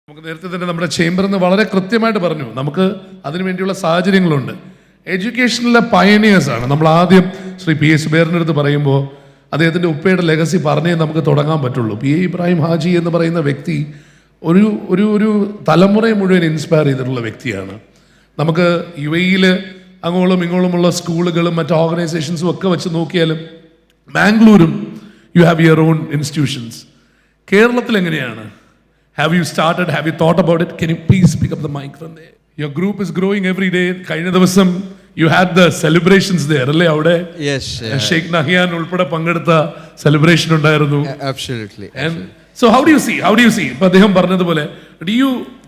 നമുക്ക് നേരത്തെ തന്നെ നമ്മുടെ ചേംബറിൽ നിന്ന് വളരെ കൃത്യമായിട്ട് പറഞ്ഞു, നമുക്ക് അതിനുവേണ്ടിയുള്ള സാഹചര്യങ്ങളുണ്ട്. എഡ്യൂക്കേഷനിലെ പയനിയേഴ്സാണ്. നമ്മൾ ആദ്യം ശ്രീ പി എസ് സുബൈറിൻ്റെ അടുത്ത് പറയുമ്പോൾ അദ്ദേഹത്തിൻ്റെ ഉപ്പയുടെ ലെഗസി പറഞ്ഞേ നമുക്ക് തുടങ്ങാൻ പറ്റുള്ളൂ. പി എ ഇബ്രാഹിം ഹാജി എന്ന് പറയുന്ന വ്യക്തി ഒരു ഒരു ഒരു തലമുറയെ മുഴുവൻ ഇൻസ്പയർ ചെയ്തിട്ടുള്ള വ്യക്തിയാണ്. നമുക്ക് യു എയിൽ അങ്ങോളം ഇങ്ങോളമുള്ള സ്കൂളുകളും മറ്റ് ഓർഗനൈസേഷൻസും ഒക്കെ വെച്ച് നോക്കിയാലും ബാംഗ്ലൂരും you have your own institutions. കേരളത്തിൽ എങ്ങനെയാണ്? Have you started? Have you thought about it? Can you please pick up the mic from there? Your group is growing every day. കഴിഞ്ഞ ദിവസം you had the celebrations there, അല്ലേ? അവിടെ Sheikh Nahyan ഉൾപ്പെടെ പങ്കെടുത്ത celebration ഉണ്ടായിരുന്നു. Absolutely. And so how do you see? ഇപ്പൊ അദ്ദേഹം പറഞ്ഞതുപോലെ do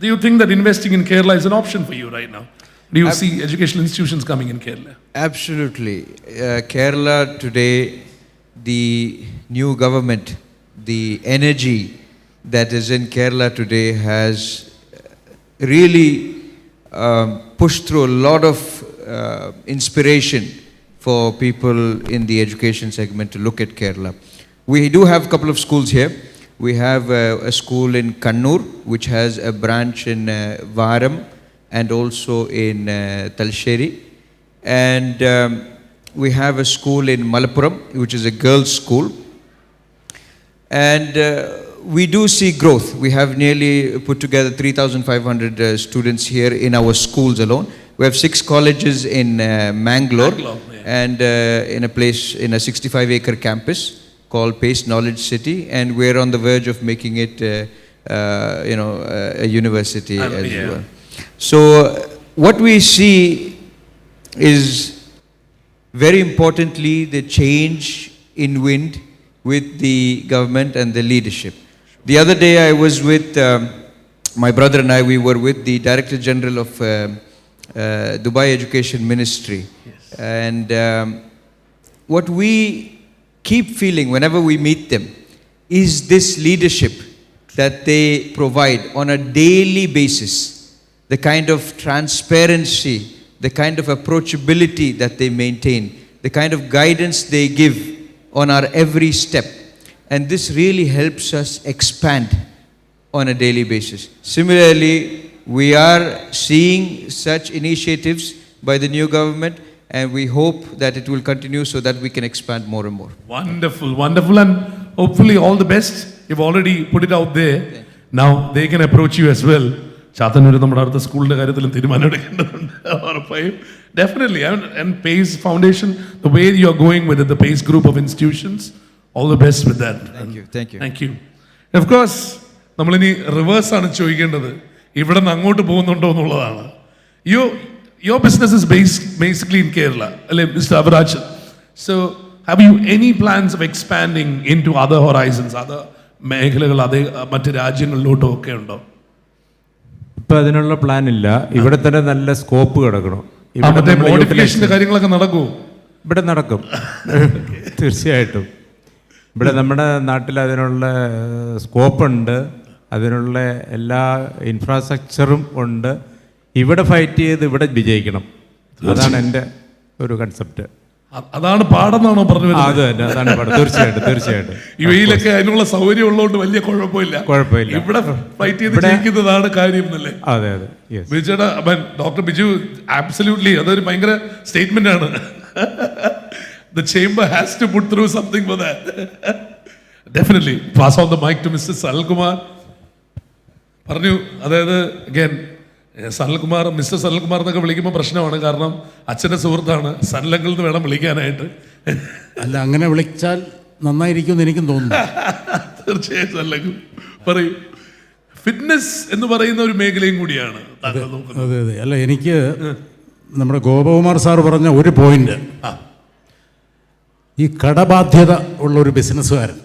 you think that investing in Kerala is an option for you right now? Do you see educational institutions coming in Kerala? Absolutely. Kerala today, the new government, the energy that is in Kerala today has really pushed through a lot of inspiration for people in the education segment to look at Kerala. We do have a couple of schools here. We have a school in Kannur, which has a branch in Varam and also in Talsheri. And we have a school in Malappuram, which is a girls' school. And we do see growth. We have nearly put together 3,500 students here in our schools alone. We have 6 colleges in Mangalore, and in a place, in a 65-acre campus called Pace Knowledge City, and we're on the verge of making it, a university as well. So what we see is, very importantly, the change in wind with the government and the leadership. The other day I was with my brother and I, we were with the Director General of Dubai Education Ministry. Yes. And what we keep feeling whenever we meet them is this leadership that they provide on a daily basis, the kind of transparency, the kind of approachability that they maintain, the kind of guidance they give on our every step. And this really helps us expand on a daily basis. Similarly, we are seeing such initiatives by the new government, and we hope that it will continue so that we can expand more and more. Wonderful, wonderful, and hopefully all the best. You've already put it out there. Now they can approach you as well. Chathannoor നമ്മുടെ അടുത്ത സ്കൂളിൻ്റെ കാര്യത്തിലും തീരുമാനം എടുക്കേണ്ടതുണ്ട് ഉറപ്പായും. Definitely, and PACE Foundation, the way you are going with it, the PACE group of institutions, all the best with that. Thank you. Of course, നമ്മളിനി reverse ആണ് ചോദിക്കേണ്ടത്, ഇവിടെ നിന്ന് അങ്ങോട്ട് പോകുന്നുണ്ടോ എന്നുള്ളതാണ്. Your business is basically in Kerala, അല്ലേ mister അവരാജ്? So have you any plans of expanding into other horizons, other മേഖലകൾ, അതേ മറ്റ് രാജ്യങ്ങളിലോട്ടോ ഒക്കെ ഉണ്ടോ? ഇപ്പം അതിനുള്ള പ്ലാൻ ഇല്ല. ഇവിടെ തന്നെ നല്ല സ്കോപ്പ് കിടക്കണം. മോഡിഫിക്കേഷൻ്റെ കാര്യങ്ങളൊക്കെ നടക്കുമോ? ഇവിടെ നടക്കും തീർച്ചയായിട്ടും. ഇവിടെ നമ്മുടെ നാട്ടിൽ അതിനുള്ള സ്കോപ്പുണ്ട്, അതിനുള്ള എല്ലാ ഇൻഫ്രാസ്ട്രക്ചറും ഉണ്ട്. ഇവിടെ ഫൈറ്റ് ചെയ്ത് ഇവിടെ വിജയിക്കണം. അതാണ് എൻ്റെ ഒരു കൺസെപ്റ്റ്. അതാണ് പാടെന്നാണോ പറഞ്ഞു? അത് തന്നെ, അതാണ് പാഠം. തീർച്ചയായിട്ടും യു എയിലൊക്കെ അതിനുള്ള സൗകര്യം ഉള്ളതുകൊണ്ട് വലിയ കുഴപ്പമില്ല. ഇവിടെ ഫൈറ്റ് ചെയ്ത് ജയിക്കുന്നതാണ് കാര്യം എന്നല്ലേ? അതെ. ബിജുടെ ഡോക്ടർ ബിജു ആബ്സല്യൂട്ട്ലി അതൊരു ഭയങ്കര സ്റ്റേറ്റ്മെന്റ് ആണ്. The chamber has to put through something for that. Definitely. Pass on the mic to Mr. Sanalkumar. പറഞ്ഞു, അതായത് again സനൽകുമാർ, മിസ്റ്റർ സനൽകുമാർ എന്നൊക്കെ വിളിക്കുമ്പോൾ പ്രശ്നമാണ്. കാരണം അച്ഛൻ്റെ സുഹൃത്താണ്. സനലങ്കിൽ നിന്ന് വേണം വിളിക്കാനായിട്ട്. അല്ല, അങ്ങനെ വിളിച്ചാൽ നന്നായിരിക്കുമെന്ന് എനിക്കും തോന്നുന്നു. തീർച്ചയായും സനലങ്കു പറയൂ. ഫിറ്റ്നസ് എന്ന് പറയുന്ന ഒരു മേഖലയും കൂടിയാണ്. അതെ. അല്ല, എനിക്ക് നമ്മുടെ ഗോപകുമാർ സാർ പറഞ്ഞ ഒരു പോയിന്റ്, ഈ കടബാധ്യത ഉള്ള ഒരു ബിസിനസ്സുകാരൻ,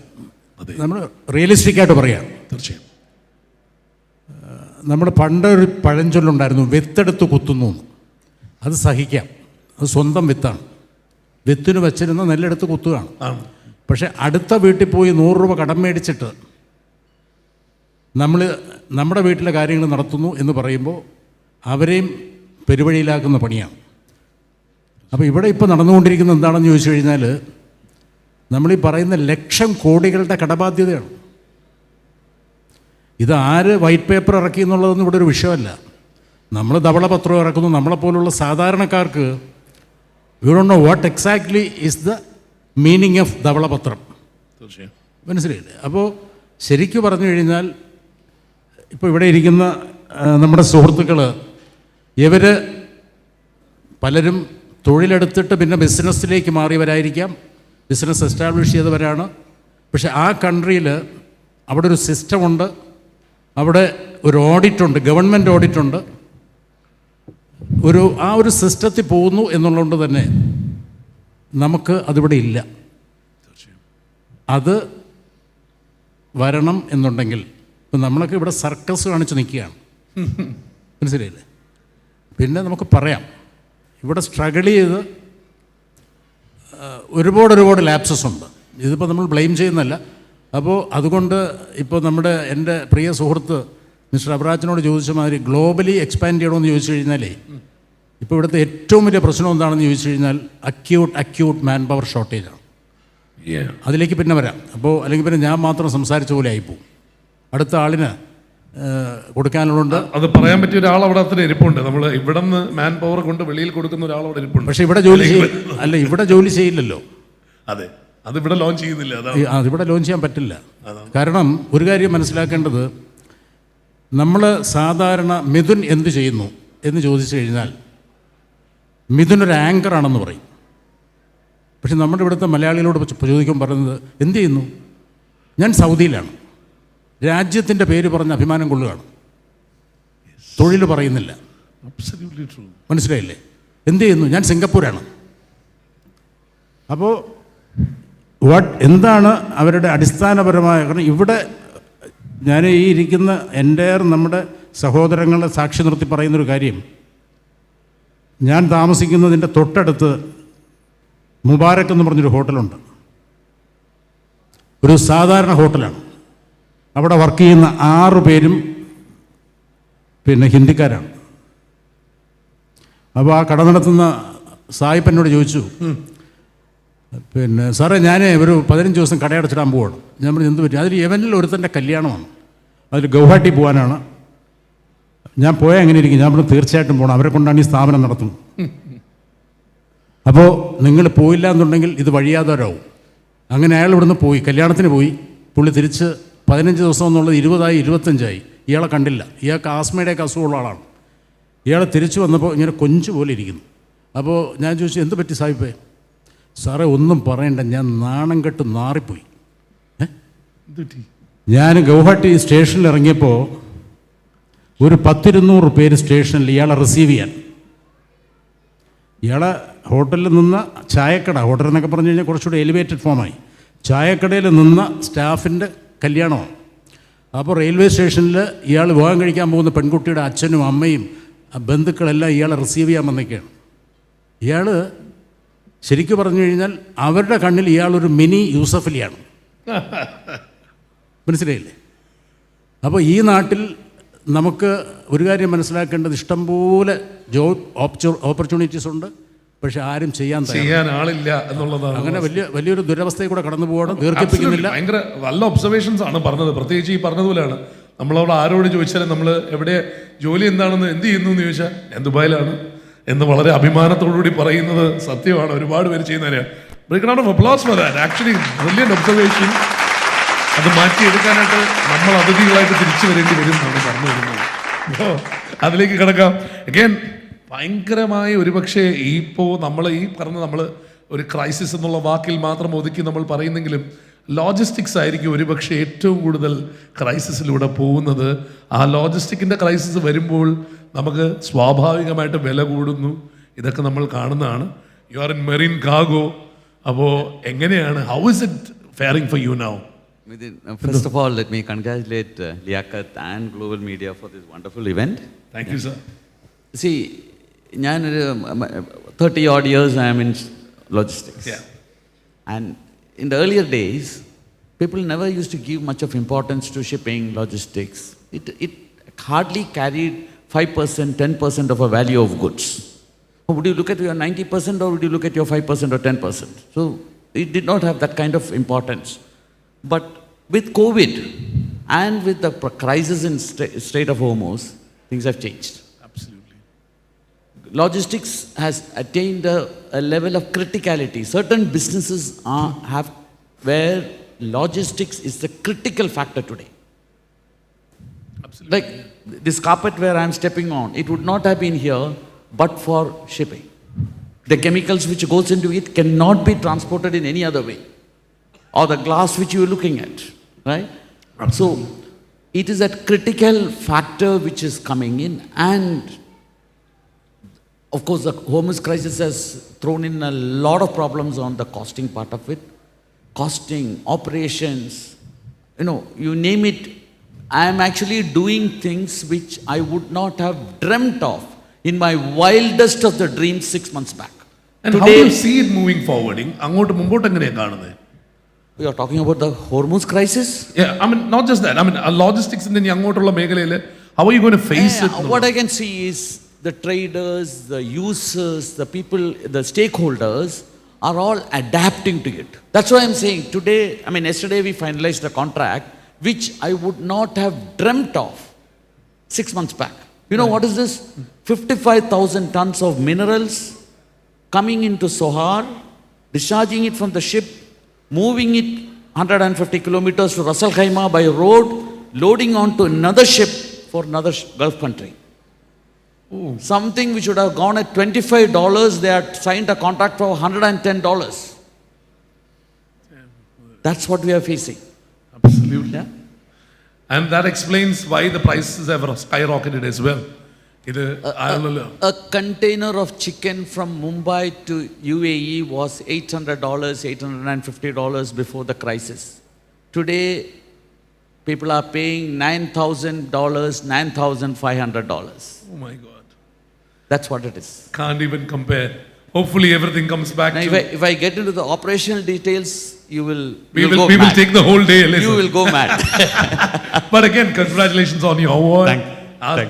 നമ്മൾ റിയലിസ്റ്റിക് ആയിട്ട് പറയാം. തീർച്ചയായും. നമ്മൾ പണ്ടൊരു പഴഞ്ചൊല്ലുണ്ടായിരുന്നു, വിത്തെടുത്ത് കുത്തുന്നു. അത് സഹിക്കാം, അത് സ്വന്തം വിത്താണ്. വിത്തിന് വെച്ചിരുന്ന നെല്ലെടുത്ത് കുത്തുകയാണ്. പക്ഷെ അടുത്ത വീട്ടിൽ പോയി 100 രൂപ കടം മേടിച്ചിട്ട് നമ്മൾ നമ്മുടെ വീട്ടിലെ കാര്യങ്ങൾ നടത്തുന്നു എന്ന് പറയുമ്പോൾ അവരെയും പെരുവഴിയിലാക്കുന്ന പണിയാണ്. അപ്പോൾ ഇവിടെ ഇപ്പോൾ നടന്നുകൊണ്ടിരിക്കുന്നത് എന്താണെന്ന് ചോദിച്ചു കഴിഞ്ഞാൽ, നമ്മളീ പറയുന്ന ലക്ഷം കോടികളുടെ കടബാധ്യതയാണ്. ഇത് ആര് വൈറ്റ് പേപ്പർ ഇറക്കി എന്നുള്ളതൊന്നും ഇവിടെ ഒരു വിഷയമല്ല. നമ്മൾ ധവളപത്രം ഇറക്കുന്നു. നമ്മളെപ്പോലുള്ള സാധാരണക്കാർക്ക് you don't know what exactly is the meaning of ധവളപത്രം. തീർച്ചയായും മനസ്സിലായില്ലേ? അപ്പോൾ ശരിക്കും പറഞ്ഞു കഴിഞ്ഞാൽ ഇപ്പോൾ ഇവിടെ ഇരിക്കുന്ന നമ്മുടെ സുഹൃത്തുക്കൾ, ഇവർ പലരും തൊഴിലെടുത്തിട്ട് പിന്നെ ബിസിനസ്സിലേക്ക് മാറിയവരായിരിക്കാം, ബിസിനസ് എസ്റ്റാബ്ലിഷ് ചെയ്തവരാണ്. പക്ഷെ ആ കൺട്രിയിൽ അവിടെ ഒരു സിസ്റ്റമുണ്ട്, അവിടെ ഒരു ഓഡിറ്റുണ്ട്, ഗവൺമെൻറ് ഓഡിറ്റുണ്ട്. ആ ഒരു സിസ്റ്റത്തിൽ പോകുന്നു എന്നുള്ളതുകൊണ്ട് തന്നെ നമുക്ക് അതിവിടെ ഇല്ല. അത് വരണം എന്നുണ്ടെങ്കിൽ ഇപ്പം നമ്മളൊക്കെ ഇവിടെ സർക്കസ് കാണിച്ച് നിൽക്കുകയാണ്. മനസ്സിലായില്ലേ? പിന്നെ നമുക്ക് പറയാം, ഇവിടെ സ്ട്രഗിൾ ചെയ്ത് ഒരുപാട് ലാപ്സസ് ഉണ്ട്. ഇതിപ്പോൾ നമ്മൾ ബ്ലെയിം ചെയ്യുന്നല്ല. അപ്പോൾ അതുകൊണ്ട് ഇപ്പോൾ എൻ്റെ പ്രിയ സുഹൃത്ത് മിസ്റ്റർ അബറാജിനോട് ചോദിച്ച മാതിരി ഗ്ലോബലി എക്സ്പാൻഡ് ചെയ്യണമെന്ന് ചോദിച്ചു കഴിഞ്ഞാലേ, ഇപ്പോൾ ഇവിടുത്തെ ഏറ്റവും വലിയ പ്രശ്നം എന്താണെന്ന് ചോദിച്ചു കഴിഞ്ഞാൽ അക്യൂട്ട് മാൻ പവർ ഷോർട്ടേജാണ്. അതിലേക്ക് പിന്നെ വരാം. അപ്പോൾ അല്ലെങ്കിൽ പിന്നെ ഞാൻ മാത്രം സംസാരിച്ച പോലെ ആയിപ്പോവും. അടുത്ത ആളിന് കൊടുക്കാനുള്ളത്. അത് പറയാൻ പറ്റിയ ഒരാൾ അവിടെ അത്ര ഇരിപ്പുണ്ട്. നമ്മൾ ഇവിടെ നിന്ന് മാൻ പവർ കൊണ്ട് വെളിയിൽ കൊടുക്കുന്ന ഒരാൾ അവിടെ ഇരിപ്പുണ്ട്. പക്ഷേ ഇവിടെ ജോലി ചെയ്യില്ലല്ലോ. അതെ, അതിവിടെ ലോഞ്ച് ചെയ്യുന്നില്ല. അതിവിടെ ലോഞ്ച് ചെയ്യാൻ പറ്റില്ല. കാരണം ഒരു കാര്യം മനസ്സിലാക്കേണ്ടത്, നമ്മൾ സാധാരണ മിഥുൻ എന്ത് ചെയ്യുന്നു എന്ന് ചോദിച്ചു കഴിഞ്ഞാൽ മിഥുൻ ഒരു ആങ്കറാണെന്ന് പറയും. പക്ഷെ നമ്മുടെ ഇവിടുത്തെ മലയാളികളോട് ചോദിക്കുമ്പോൾ പറയുന്നത് എന്ത് ചെയ്യുന്നു? ഞാൻ സൗദിയിലാണ്, രാജ്യത്തിൻ്റെ പേര് പറഞ്ഞ് അഭിമാനം കൊള്ളുകയാണ്, തൊഴിൽ പറയുന്നില്ല. മനസ്സിലായില്ലേ? എന്ത് ചെയ്യുന്നു? ഞാൻ സിംഗപ്പൂരാണ്. അപ്പോൾ എന്താണ് അവരുടെ അടിസ്ഥാനപരമായ കാരണം? ഇവിടെ ഞാൻ ഈ ഇരിക്കുന്ന നമ്മുടെ സഹോദരങ്ങളെ സാക്ഷി നിർത്തി പറയുന്നൊരു കാര്യം, ഞാൻ താമസിക്കുന്നതിൻ്റെ തൊട്ടടുത്ത് മുബാരക്ക് എന്ന് പറഞ്ഞൊരു ഹോട്ടലുണ്ട്. ഒരു സാധാരണ ഹോട്ടലാണ്. അവിടെ വർക്ക് ചെയ്യുന്ന 6 പേരും പിന്നെ ഹിന്ദിക്കാരാണ്. അപ്പോൾ ആ കട നടത്തുന്ന സായിപ്പനോട് ചോദിച്ചു, പിന്നെ സാറേ ഞാൻ ഒരു 15 ദിവസം കടയടച്ചിടാൻ പോവാണ്. ഞാൻ പറഞ്ഞു എന്ത് പറ്റി? അതിൽ യമനിൽ ഒരുത്തൻ്റെ കല്യാണമാണ്, അതിൽ ഗൗഹാട്ടി പോകാനാണ്. ഞാൻ പോയാൽ എങ്ങനെ ഇരിക്കും? ഞാൻ പറഞ്ഞു തീർച്ചയായിട്ടും പോകണം, അവരെ കൊണ്ടാണ് ഈ സ്ഥാപനം നടത്തുന്നത്. അപ്പോൾ നിങ്ങൾ പോയില്ല എന്നുണ്ടെങ്കിൽ ഇത് വഴിയാതരാവും. അങ്ങനെ അയാൾ ഇവിടുന്ന് പോയി, കല്യാണത്തിന് പോയി. പുള്ളി തിരിച്ച് 15 ദിവസം എന്നുള്ളത് 20 25 ഇയാളെ കണ്ടില്ല. ഇയാൾക്ക് ആസ്മയുടെയൊക്കെ അസുഖമുള്ള ആളാണ്. ഇയാൾ തിരിച്ചു വന്നപ്പോൾ ഇങ്ങനെ കൊഞ്ചു പോലെ ഇരിക്കുന്നു. അപ്പോൾ ഞാൻ ചോദിച്ചു എന്ത് പറ്റി സാഹിബേ? സാറേ ഒന്നും പറയണ്ട, ഞാൻ നാണം കെട്ട് നാറിപ്പോയി. ഞാൻ ഗൗഹാട്ടി സ്റ്റേഷനിൽ ഇറങ്ങിയപ്പോൾ ഒരു 10-200 പേര് സ്റ്റേഷനിൽ ഇയാളെ റിസീവ് ചെയ്യാൻ. ഇയാളെ ഹോട്ടലിൽ നിന്ന് ചായക്കട, ഹോട്ടൽ എന്നൊക്കെ പറഞ്ഞു കഴിഞ്ഞാൽ കുറച്ചുകൂടി എലിവേറ്റഡ് ഫോമായി, ചായക്കടയിൽ നിന്ന സ്റ്റാഫിൻ്റെ കല്യാണമാണ്. അപ്പോൾ റെയിൽവേ സ്റ്റേഷനിൽ ഇയാൾ വിവാഹം കഴിക്കാൻ പോകുന്ന പെൺകുട്ടിയുടെ അച്ഛനും അമ്മയും ബന്ധുക്കളെല്ലാം ഇയാളെ റിസീവ് ചെയ്യാൻ വന്നൊക്കെയാണ്. ഇയാൾ ശരിക്കും പറഞ്ഞു കഴിഞ്ഞാൽ അവരുടെ കണ്ണിൽ ഇയാളൊരു മിനി യൂസഫലിയാണ്. മനസ്സിലായില്ലേ? അപ്പോൾ ഈ നാട്ടിൽ നമുക്ക് ഒരു കാര്യം മനസ്സിലാക്കേണ്ടത്, ഇഷ്ടംപോലെ ജോബ് ഓപ്പർച്യൂണിറ്റീസ് ഉണ്ട്, പക്ഷെ ആരും ചെയ്യാൻ ആളില്ല എന്നുള്ളതാണ്. അങ്ങനെ വലിയൊരു ദുരവസ്ഥയിൽ കൂടെ കടന്നു പോകണം. ദീർഘിപ്പിക്കുന്നില്ല. ഭയങ്കര നല്ല ഒബ്സർവേഷൻസ് ആണ് പറഞ്ഞത്. പ്രത്യേകിച്ച് ഈ പറഞ്ഞതുപോലെയാണ്, നമ്മളവിടെ ആരോട് ചോദിച്ചാലും നമ്മൾ എവിടെ ജോലി എന്താണെന്ന്, എന്ത് ചെയ്യുന്നു എന്ന് ചോദിച്ചാൽ ഞാൻ ദുബായിലാണ് എന്ന് വളരെ അഭിമാനത്തോടുകൂടി പറയുന്നത് സത്യമാണ്. ഒരുപാട് പേര് ചെയ്യുന്നവരെയാണ്. Break round of applause for that. Actually brilliant observation. അത് മാറ്റിയെടുക്കാനായിട്ട് നമ്മൾ അതിഥികളായിട്ട് തിരിച്ചു വരേണ്ടി വരും എന്നാണ് പറഞ്ഞു വരുന്നത്. അതിലേക്ക് കിടക്കാം. അഗൈൻ ഭയങ്കരമായ ഒരുപക്ഷെ ഇപ്പോൾ നമ്മൾ ഒരു ക്രൈസിസ് എന്നുള്ള വാക്കിൽ മാത്രം ഒതുക്കി നമ്മൾ പറയുന്നെങ്കിലും ലോജിസ്റ്റിക്സ് ആയിരിക്കും ഒരുപക്ഷെ ഏറ്റവും കൂടുതൽ ക്രൈസിസിലൂടെ പോകുന്നത്. ആ ലോജിസ്റ്റിക്കിൻ്റെ ക്രൈസിസ് വരുമ്പോൾ നമുക്ക് സ്വാഭാവികമായിട്ട് വില കൂടുന്നു. ഇതൊക്കെ നമ്മൾ കാണുന്നതാണ്. You are in marine cargo. അപ്പോൾ എങ്ങനെയാണ്, how is it fairing for you now? First of all, let me congratulate Liaquat and Global Media for this wonderful event. Thank you, sir. See, 30 odd years I am in logistics. Yeah. And in the earlier days, people never used to give much of importance to shipping, logistics. It hardly carried 5%, 10% of a value of goods. Would you look at your 90% or would you look at your 5% or 10%? So it did not have that kind of importance. But with COVID and with the crisis in Strait of Hormuz, things have changed. Absolutely. Logistics has attained a level of criticality. Certain businesses have where logistics is the critical factor today. Absolutely. Like this carpet where I'm stepping on, it would not have been here but for shipping. The chemicals which goes into it cannot be transported in any other way. Or the glass which you are looking at, right? So it is that critical factor which is coming in, and of course the Hormuz crisis has thrown in a lot of problems on the costing part of it. Costing, operations, you name it. I am actually doing things which I would not have dreamt of in my wildest of the dreams 6 months back. And how do you see it moving forward? അങ്ങോട്ട് മുമ്പോട്ട് എങ്ങനെയാണ് കാണുന്നത്? We are talking about the Hormuz crisis. Yeah, I mean, not just that. I mean, logistics in the അങ്ങോട്ടുള്ള മേഖലയിൽ how are you going to face it? What I can see is the traders, the users, the people, the stakeholders are all adapting to it. That's why I'm saying today, yesterday we finalized a contract which I would not have dreamt of 6 months back. You know what is this? 55,000 tons of minerals coming into Sohar, discharging it from the ship, moving it 150 kilometers to Ras Al Khaimah by road, loading onto another ship for another Gulf country. Ooh. Something which would have gone at $25, they had signed a contract for $110. That's what we are facing. Absolutely. Yeah? And that explains why the prices have skyrocketed as well. A container of chicken from Mumbai to UAE was $800, $850 before the crisis. Today, people are paying $9,000, $9,500. Oh my God. That's what it is. Can't even compare. Hopefully everything comes back Now, to... if I get into the operational details, you will We go will mad. take the whole day. Listen. You will go mad. But again, congratulations on your award.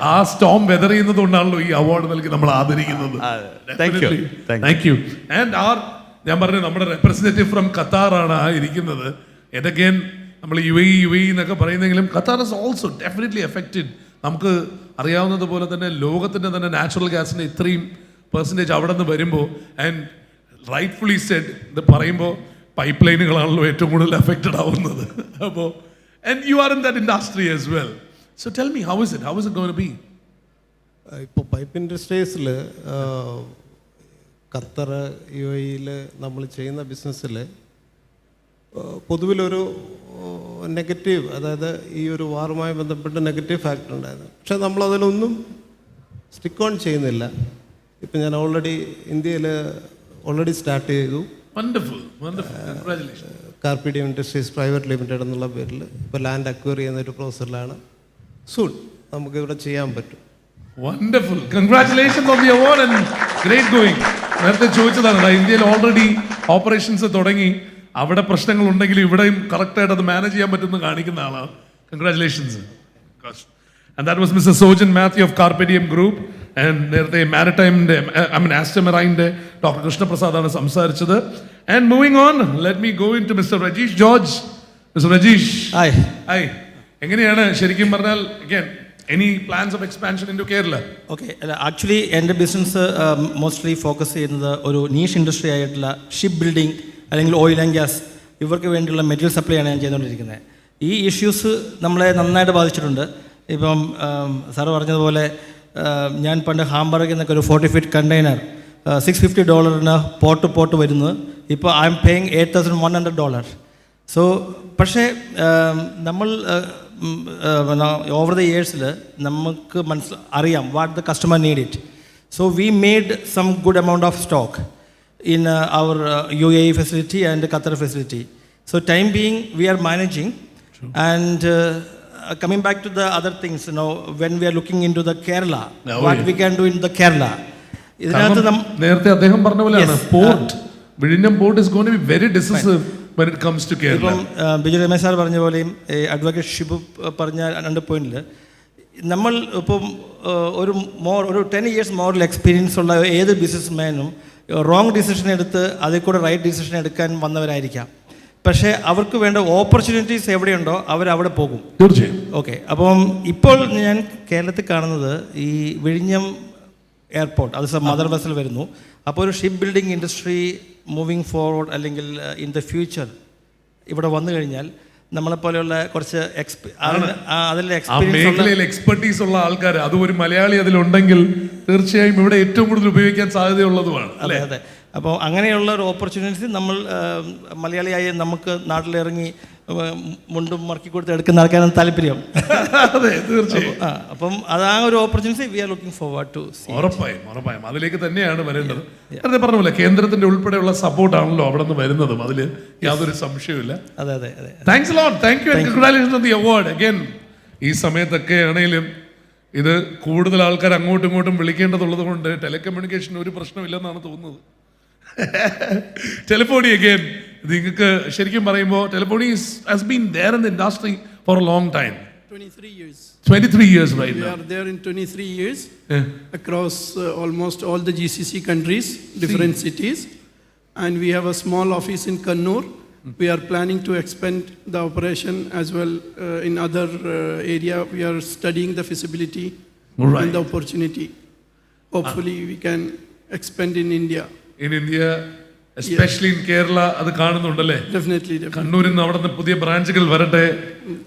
ആ Storm weather ചെയ്യുന്നത് കൊണ്ടാണല്ലോ ഈ award നൽകി നമ്മൾ ആദരിക്കുന്നത്. Thank you. And ഞാൻ പറഞ്ഞു നമ്മുടെ representative from Qatar ആണ് ഇരിക്കുന്നത്. And again, നമ്മൾ യു എ എന്നൊക്കെ പറയുന്നെങ്കിലും Qatar is also definitely affected. നമുക്ക് അറിയാവുന്നത് പോലെ തന്നെ ലോകത്തിന്റെ തന്നെ നാച്ചുറൽ ഗ്യാസിന്റെ ഇത്രയും പെർസെൻറ്റേജ് അവിടെ നിന്ന് വരുമ്പോൾ, ആൻഡ് റൈറ്റ്ഫുള്ളി സെഡ്, ഇത് പറയുമ്പോൾ പൈപ്പ് ലൈനുകളാണല്ലോ ഏറ്റവും കൂടുതൽ എഫക്റ്റഡ് ആവുന്നത്. അപ്പോൾ and you are in that industry as well. So tell me, how is it going to be? ഇപ്പോൾ പൈപ്പ് ഇൻഡസ്ട്രീസിൽ ഖത്തർ യു എയിൽ നമ്മൾ ചെയ്യുന്ന ബിസിനസ്സിൽ പൊതുവിലൊരു നെഗറ്റീവ്, അതായത് ഈ ഒരു വാറുമായി ബന്ധപ്പെട്ട് നെഗറ്റീവ് ഫാക്ടർ ഉണ്ടായിരുന്നു. പക്ഷേ നമ്മളതിലൊന്നും സ്റ്റിക്ക് ഓൺ ചെയ്യുന്നില്ല. ഇപ്പം ഞാൻ ഇന്ത്യയിൽ ഓൾറെഡി സ്റ്റാർട്ട് ചെയ്തു. Wonderful. Congratulations. Carpediem industries private limited എന്നുള്ള പേരിൽ ഇപ്പോൾ ലാൻഡ് അക്വയർ ചെയ്യുന്ന ഒരു പ്രോസസ്സിലാണ്. സൂൺ നമുക്കിവിടെ ചെയ്യാൻ പറ്റും. Wonderful. Congratulations on the award and great going. നേരത്തെ ചോദിച്ചതാണ്, ഇന്ത്യയിൽ ഓൾറെഡി ഓപ്പറേഷൻസ് തുടങ്ങി, അവിടെ പ്രശ്നങ്ങൾ ഉണ്ടെങ്കിൽ ഇവിടെയും കറക്റ്റായിട്ട് അത് മാനേജ് ചെയ്യാൻ പറ്റുമെന്ന് കാണിക്കുന്ന ആളാണ്. Congratulations. And that was Mr. Sojan Matthew of Carpedium Group. And നേരത്തെ മാരിടൈമിൻ്റെ ആസ്റ്റമറൈൻ്റെ ഡോക്ടർ കൃഷ്ണപ്രസാദാണ് സംസാരിച്ചത്. And moving on, let me go into Mr. Rajesh George. Mr. Rajesh. Hi. എങ്ങനെയാണ് ശരിക്കും പറഞ്ഞാൽ again any plans of expansion into Kerala? Okay, actually എൻ്റെ business mostly focus ചെയ്യുന്നത് ഒരു niche industry ആയിട്ടുള്ള ship building അല്ലെങ്കിൽ ഓയിൽ ആൻഡ് ഗ്യാസ്, ഇവർക്ക് വേണ്ടിയുള്ള മെറ്റീരിയൽ സപ്ലൈ ആണ് ഞാൻ ചെയ്തുകൊണ്ടിരിക്കുന്നത്. ഈ ഇഷ്യൂസ് നമ്മളെ നന്നായിട്ട് ബാധിച്ചിട്ടുണ്ട്. ഇപ്പം സാറ് പറഞ്ഞതുപോലെ ഞാൻ പണ്ട് ഹാംബർഗിൽ നിന്നൊക്കെ ഒരു 40 feet കണ്ടെയ്നർ $650 പോട്ട് വരുന്നത്, ഇപ്പോൾ ഐ എം പേയിങ് $8,100. സോ പക്ഷേ നമ്മൾ ഓവർ ദ ഇയേഴ്സിൽ നമുക്ക് അറിയാം what the customer need it. So we made some good amount of stock in our UAE facility and Qatar facility. So time being, we are managing. True. And coming back to the other things, when we are looking into the Kerala, we can do in the Kerala. നേരത്തെ അദ്ദേഹം പറഞ്ഞ പോലെയാണ് port, വിഴിഞ്ഞം port is going to be very decisive when it comes to Kerala. ഇപ്പം Biju Ramesh sir പറഞ്ഞ പോലെയും advocate Shibu പറഞ്ഞ 2 പോയിന്റിൽ നമ്മൾ ഇപ്പം ഒരു 10 years മോറൽ എക്സ്പീരിയൻസ് ഉള്ള ഏത് ബിസിനസ് മാനും റോങ് ഡിസിഷൻ എടുത്ത് അതിൽ കൂടെ റൈറ്റ് ഡിസിഷൻ എടുക്കാൻ വന്നവരായിരിക്കാം. പക്ഷേ അവർക്ക് വേണ്ട ഓപ്പർച്യൂണിറ്റീസ് എവിടെയുണ്ടോ അവരവിടെ പോകും. തീർച്ചയായും. ഓക്കെ, അപ്പം ഇപ്പോൾ ഞാൻ കേരളത്തിൽ കാണുന്നത് ഈ വിഴിഞ്ഞം എയർപോർട്ട് അത് മദർ വെസൽ വരുന്നു. അപ്പോൾ ഒരു ship building industry moving forward അല്ലെങ്കിൽ ഇൻ ദ ഫ്യൂച്ചർ ഇവിടെ വന്നു കഴിഞ്ഞാൽ നമ്മളെപ്പോലെയുള്ള കുറച്ച് അതിലെ മേഖലയിൽ എക്സ്പെർട്ടീസ് ഉള്ള ആൾക്കാർ, അത് ഒരു മലയാളി അതിലുണ്ടെങ്കിൽ തീർച്ചയായും ഇവിടെ ഏറ്റവും കൂടുതൽ ഉപയോഗിക്കാൻ സാധ്യതയുള്ളതുമാണ്. അതെ അതെ. അപ്പോൾ അങ്ങനെയുള്ള ഒരു ഓപ്പർച്യൂണിറ്റി നമ്മൾ മലയാളിയായി നമുക്ക് നാട്ടിലിറങ്ങി മുണ്ടും മറക്കി കൊടുത്ത് എടുക്കുന്ന ആൾക്കാരാണ് താല്പര്യം. അതെ, തീർച്ചയായും. അപ്പം അത് ആ ഒരു opportunity we are looking forward to. ഉറപ്പായും അതിലേക്ക് തന്നെയാണ് വരേണ്ടത്. നേരത്തെ പറഞ്ഞ പോലെ കേന്ദ്രത്തിന്റെ ഉൾപ്പെടെയുള്ള സപ്പോർട്ടാണല്ലോ അവിടെ നിന്ന് വരുന്നതും, അതിൽ യാതൊരു സംശയമില്ല. അതെ അതെ അതെ. Thanks lot, thank you and congratulations on the award again. ഈ സമയത്തൊക്കെ ആണെങ്കിലും ഇത് കൂടുതൽ ആൾക്കാർ അങ്ങോട്ടും ഇങ്ങോട്ടും വിളിക്കേണ്ടതുള്ളത് കൊണ്ട് ടെലികമ്മ്യൂണിക്കേഷൻ ഒരു പ്രശ്നമില്ലെന്നാണ് തോന്നുന്നത്. ടെലിഫോണി അഗൈൻ, നിങ്ങൾക്ക് ശരിക്കും പറയുമ്പോൾ telephony has been there in the industry for a long time. 23 years. 23 years right We now. are there in 23 years Yeah. across almost all the GCC countries, different cities. And we have a small office in Kannur. We are planning to expand the operation as well in other area. We are studying the feasibility Right. and the opportunity. Hopefully we can expand in India. In India, especially in Kerala, അത് കാണുന്നുണ്ടല്ലേ? Definitely. കണ്ണൂരിൽ നിന്ന് അവിടെ നിന്ന് പുതിയ ബ്രാഞ്ചുകൾ വരട്ടെ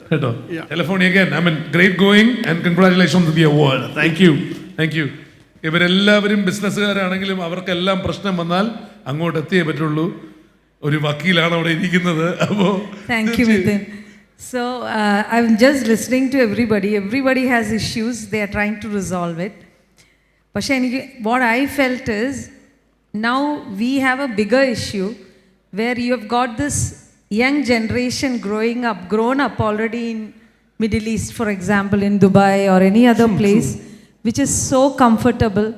കേട്ടോ. Yeah. Telephony again, I mean great going and congratulations on the award. Thank you. ഇവരെല്ലാവരും ബിസിനസ്സുകാരാണെങ്കിലും അവർക്കെല്ലാം പ്രശ്നം വന്നാൽ അങ്ങോട്ട് എത്തിയേ പറ്റുള്ളൂ. ഒരു വക്കീലാണ് അവിടെ ഇരിക്കുന്നത്. അപ്പോൾ thank you Nithin. So I'm just listening to everybody. Everybody has issues. They are trying to resolve it. പക്ഷേ എനിക്ക് what I felt is now we have a bigger issue where you have got this young generation grown up already in Middle East, for example, in Dubai or any other place, which is so comfortable.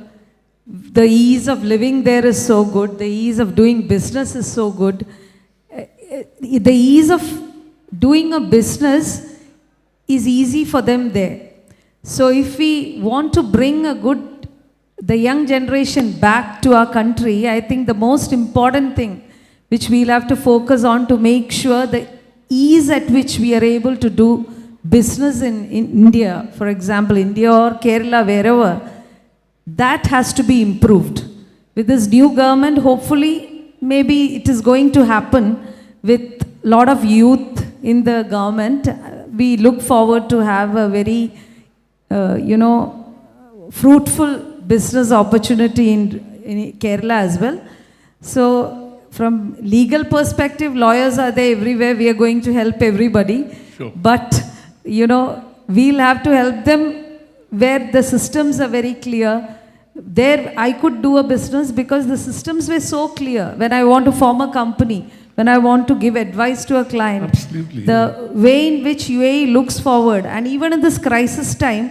The ease of living there is so good. The ease of doing business is so good. The ease of doing a business is easy for them there. So if we want to bring the young generation back to our country, I think the most important thing which we'll have to focus on to make sure the ease at which we are able to do business in India, for example, India or Kerala, wherever, that has to be improved. With this new government, hopefully, maybe it is going to happen with a lot of youth in the government. We look forward to have a very, fruitful business opportunity in Kerala as well. So, from legal perspective, lawyers are there everywhere. We are going to help everybody. Sure. But, we'll have to help them where the systems are very clear. There, I could do a business because the systems were so clear. When I want to form a company, when I want to give advice to a client, Absolutely. the way in which UAE looks forward, and even in this crisis time,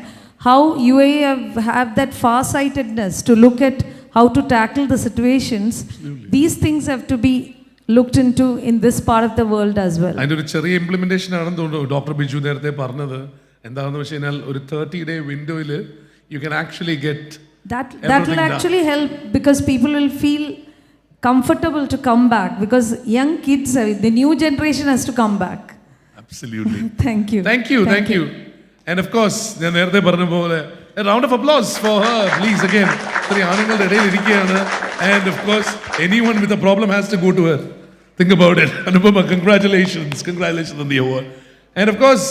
how UAE have that far-sightedness to look at how to tackle the situations. Absolutely. These things have to be looked into in this part of the world as well. അതിൻ്റെ ഒരു ചെറിയ implementation ആണെന്ന് തോന്നുന്നു doctor Biju നേരത്തെ പറഞ്ഞത്. എന്താണെന്ന് വെച്ച് കഴിഞ്ഞാൽ ഒരു 30-day വിൻഡോയിൽ you can actually get That will actually help because people will feel comfortable to come back because young kids, the new generation has to come back. Absolutely. Thank you. And of course, ഞാൻ നേരത്തെ പറഞ്ഞ പോലെ a round of applause for her, please again. ഇത്രയും ആണുങ്ങളുടെ ഇടയിൽ ഇരിക്കുകയാണ്. And of course, anyone with a problem has to go to her. Think about it. Anupama, congratulations on the award. And of course,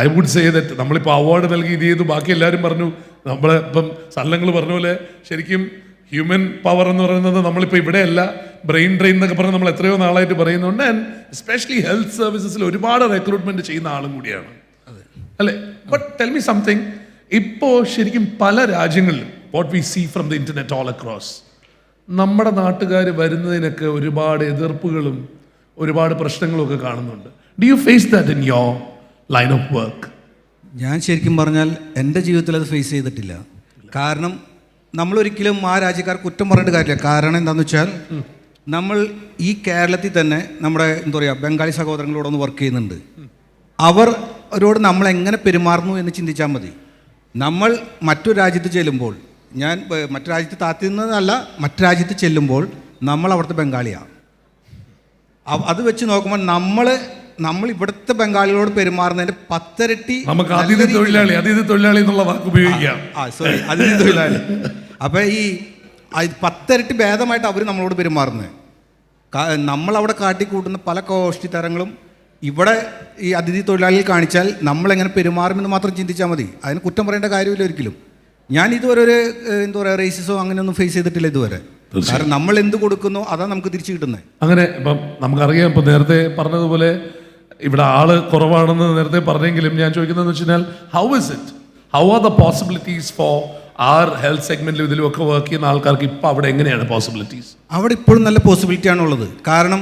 I would say that നമ്മളിപ്പോൾ award നൽകി ഇത് ചെയ്തു, ബാക്കി എല്ലാവരും പറഞ്ഞു, നമ്മളിപ്പം സല്ലങ്ങൾ പറഞ്ഞ പോലെ ശരിക്കും ഹ്യൂമൻ പവർ എന്ന് പറയുന്നത് നമ്മളിപ്പോൾ ഇവിടെയല്ല, ബ്രെയിൻ ഡ്രെയിൻ എന്നൊക്കെ പറഞ്ഞ് നമ്മൾ എത്രയോ നാളായിട്ട് പറയുന്നുണ്ട്. ആൻഡ് എസ്പെഷ്യലി ഹെൽത്ത് സർവീസസിൽ ഒരുപാട് റിക്രൂട്ട്മെന്റ് ചെയ്യുന്ന ആളും കൂടിയാണ് അല്ലേ. ബട്ട് ടെൽ മീ സംതിങ്, ഇപ്പോൾ ശരിക്കും പല രാജ്യങ്ങളിലും what we see from the internet all across, നമ്മുടെ നാട്ടുകാർ വരുന്നതിനൊക്കെ ഒരുപാട് എതിർപ്പുകളും ഒരുപാട് പ്രശ്നങ്ങളും ഒക്കെ കാണുന്നുണ്ട്. Do you face that in your line of work? ഞാൻ ശരിക്കും പറഞ്ഞാൽ എൻ്റെ ജീവിതത്തിൽ അത് ഫേസ് ചെയ്തിട്ടില്ല. കാരണം നമ്മളൊരിക്കലും ആ രാജ്യക്കാർ കുറ്റം പറഞ്ഞിട്ട് കാര്യമില്ല. കാരണം എന്താണെന്ന് വെച്ചാൽ നമ്മൾ ഈ കേരളത്തിൽ തന്നെ നമ്മുടെ എന്താ പറയുക ബംഗാളി സഹോദരങ്ങളോടൊന്ന് വർക്ക് ചെയ്യുന്നുണ്ട്. അവരോട് നമ്മൾ എങ്ങനെ പെരുമാറുന്നു എന്ന് ചിന്തിച്ചാൽ മതി. നമ്മൾ മറ്റൊരു രാജ്യത്ത് ചെല്ലുമ്പോൾ, ഞാൻ മറ്റു രാജ്യത്ത് താഴ്ത്തുന്നതല്ല, മറ്റു രാജ്യത്ത് ചെല്ലുമ്പോൾ നമ്മൾ അവിടുത്തെ ബംഗാളിയാണ്. അത് വെച്ച് നോക്കുമ്പോൾ നമ്മൾ ഇവിടുത്തെ ബംഗാളികളോട് പെരുമാറുന്നതിൻ്റെ 10 ഇരട്ടി നമുക്ക് അതിഥി തൊഴിലാളി എന്നുള്ള വാക്ക് ഉപയോഗിക്കാം. സോറി, അതിഥി തൊഴിലാളി. അപ്പോൾ ഈ 10 ഇരട്ടി ഭേദമായിട്ട് അവർ നമ്മളോട് പെരുമാറുന്നത്. നമ്മളവിടെ കാട്ടിക്കൂട്ടുന്ന പല കോഷ്ടിത്തരങ്ങളും ഇവിടെ ഈ അതിഥി തൊഴിലാളികൾ കാണിച്ചാൽ നമ്മളെങ്ങനെ പെരുമാറുമെന്ന് മാത്രം ചിന്തിച്ചാൽ മതി. അതിന് കുറ്റം പറയേണ്ട കാര്യമില്ല ഒരിക്കലും. ഞാൻ ഇതുവരെ ഒരു എന്താ പറയുക റേസിസോ അങ്ങനെയൊന്നും ഫേസ് ചെയ്തിട്ടില്ല ഇതുവരെ. കാരണം നമ്മൾ എന്ത് കൊടുക്കുന്നോ അതാണ് നമുക്ക് തിരിച്ചു കിട്ടുന്നത്. അങ്ങനെ ഇപ്പം നമുക്കറിയാം, ഇപ്പം നേരത്തെ പറഞ്ഞതുപോലെ ഇവിടെ ആള് കുറവാണെന്ന് നേരത്തെ പറഞ്ഞെങ്കിലും ഞാൻ ചോദിക്കുന്നതെന്ന് വെച്ച് കഴിഞ്ഞാൽ how are the possibilities for our health സെഗ്മെന്റിൽ ഇതിലുമൊക്കെ വർക്ക് ചെയ്യുന്ന ആൾക്കാർക്ക് ഇപ്പം അവിടെ എങ്ങനെയാണ് പോസിബിലിറ്റീസ്? അവിടെ ഇപ്പോഴും നല്ല പോസിബിലിറ്റി ആണുള്ളത്. കാരണം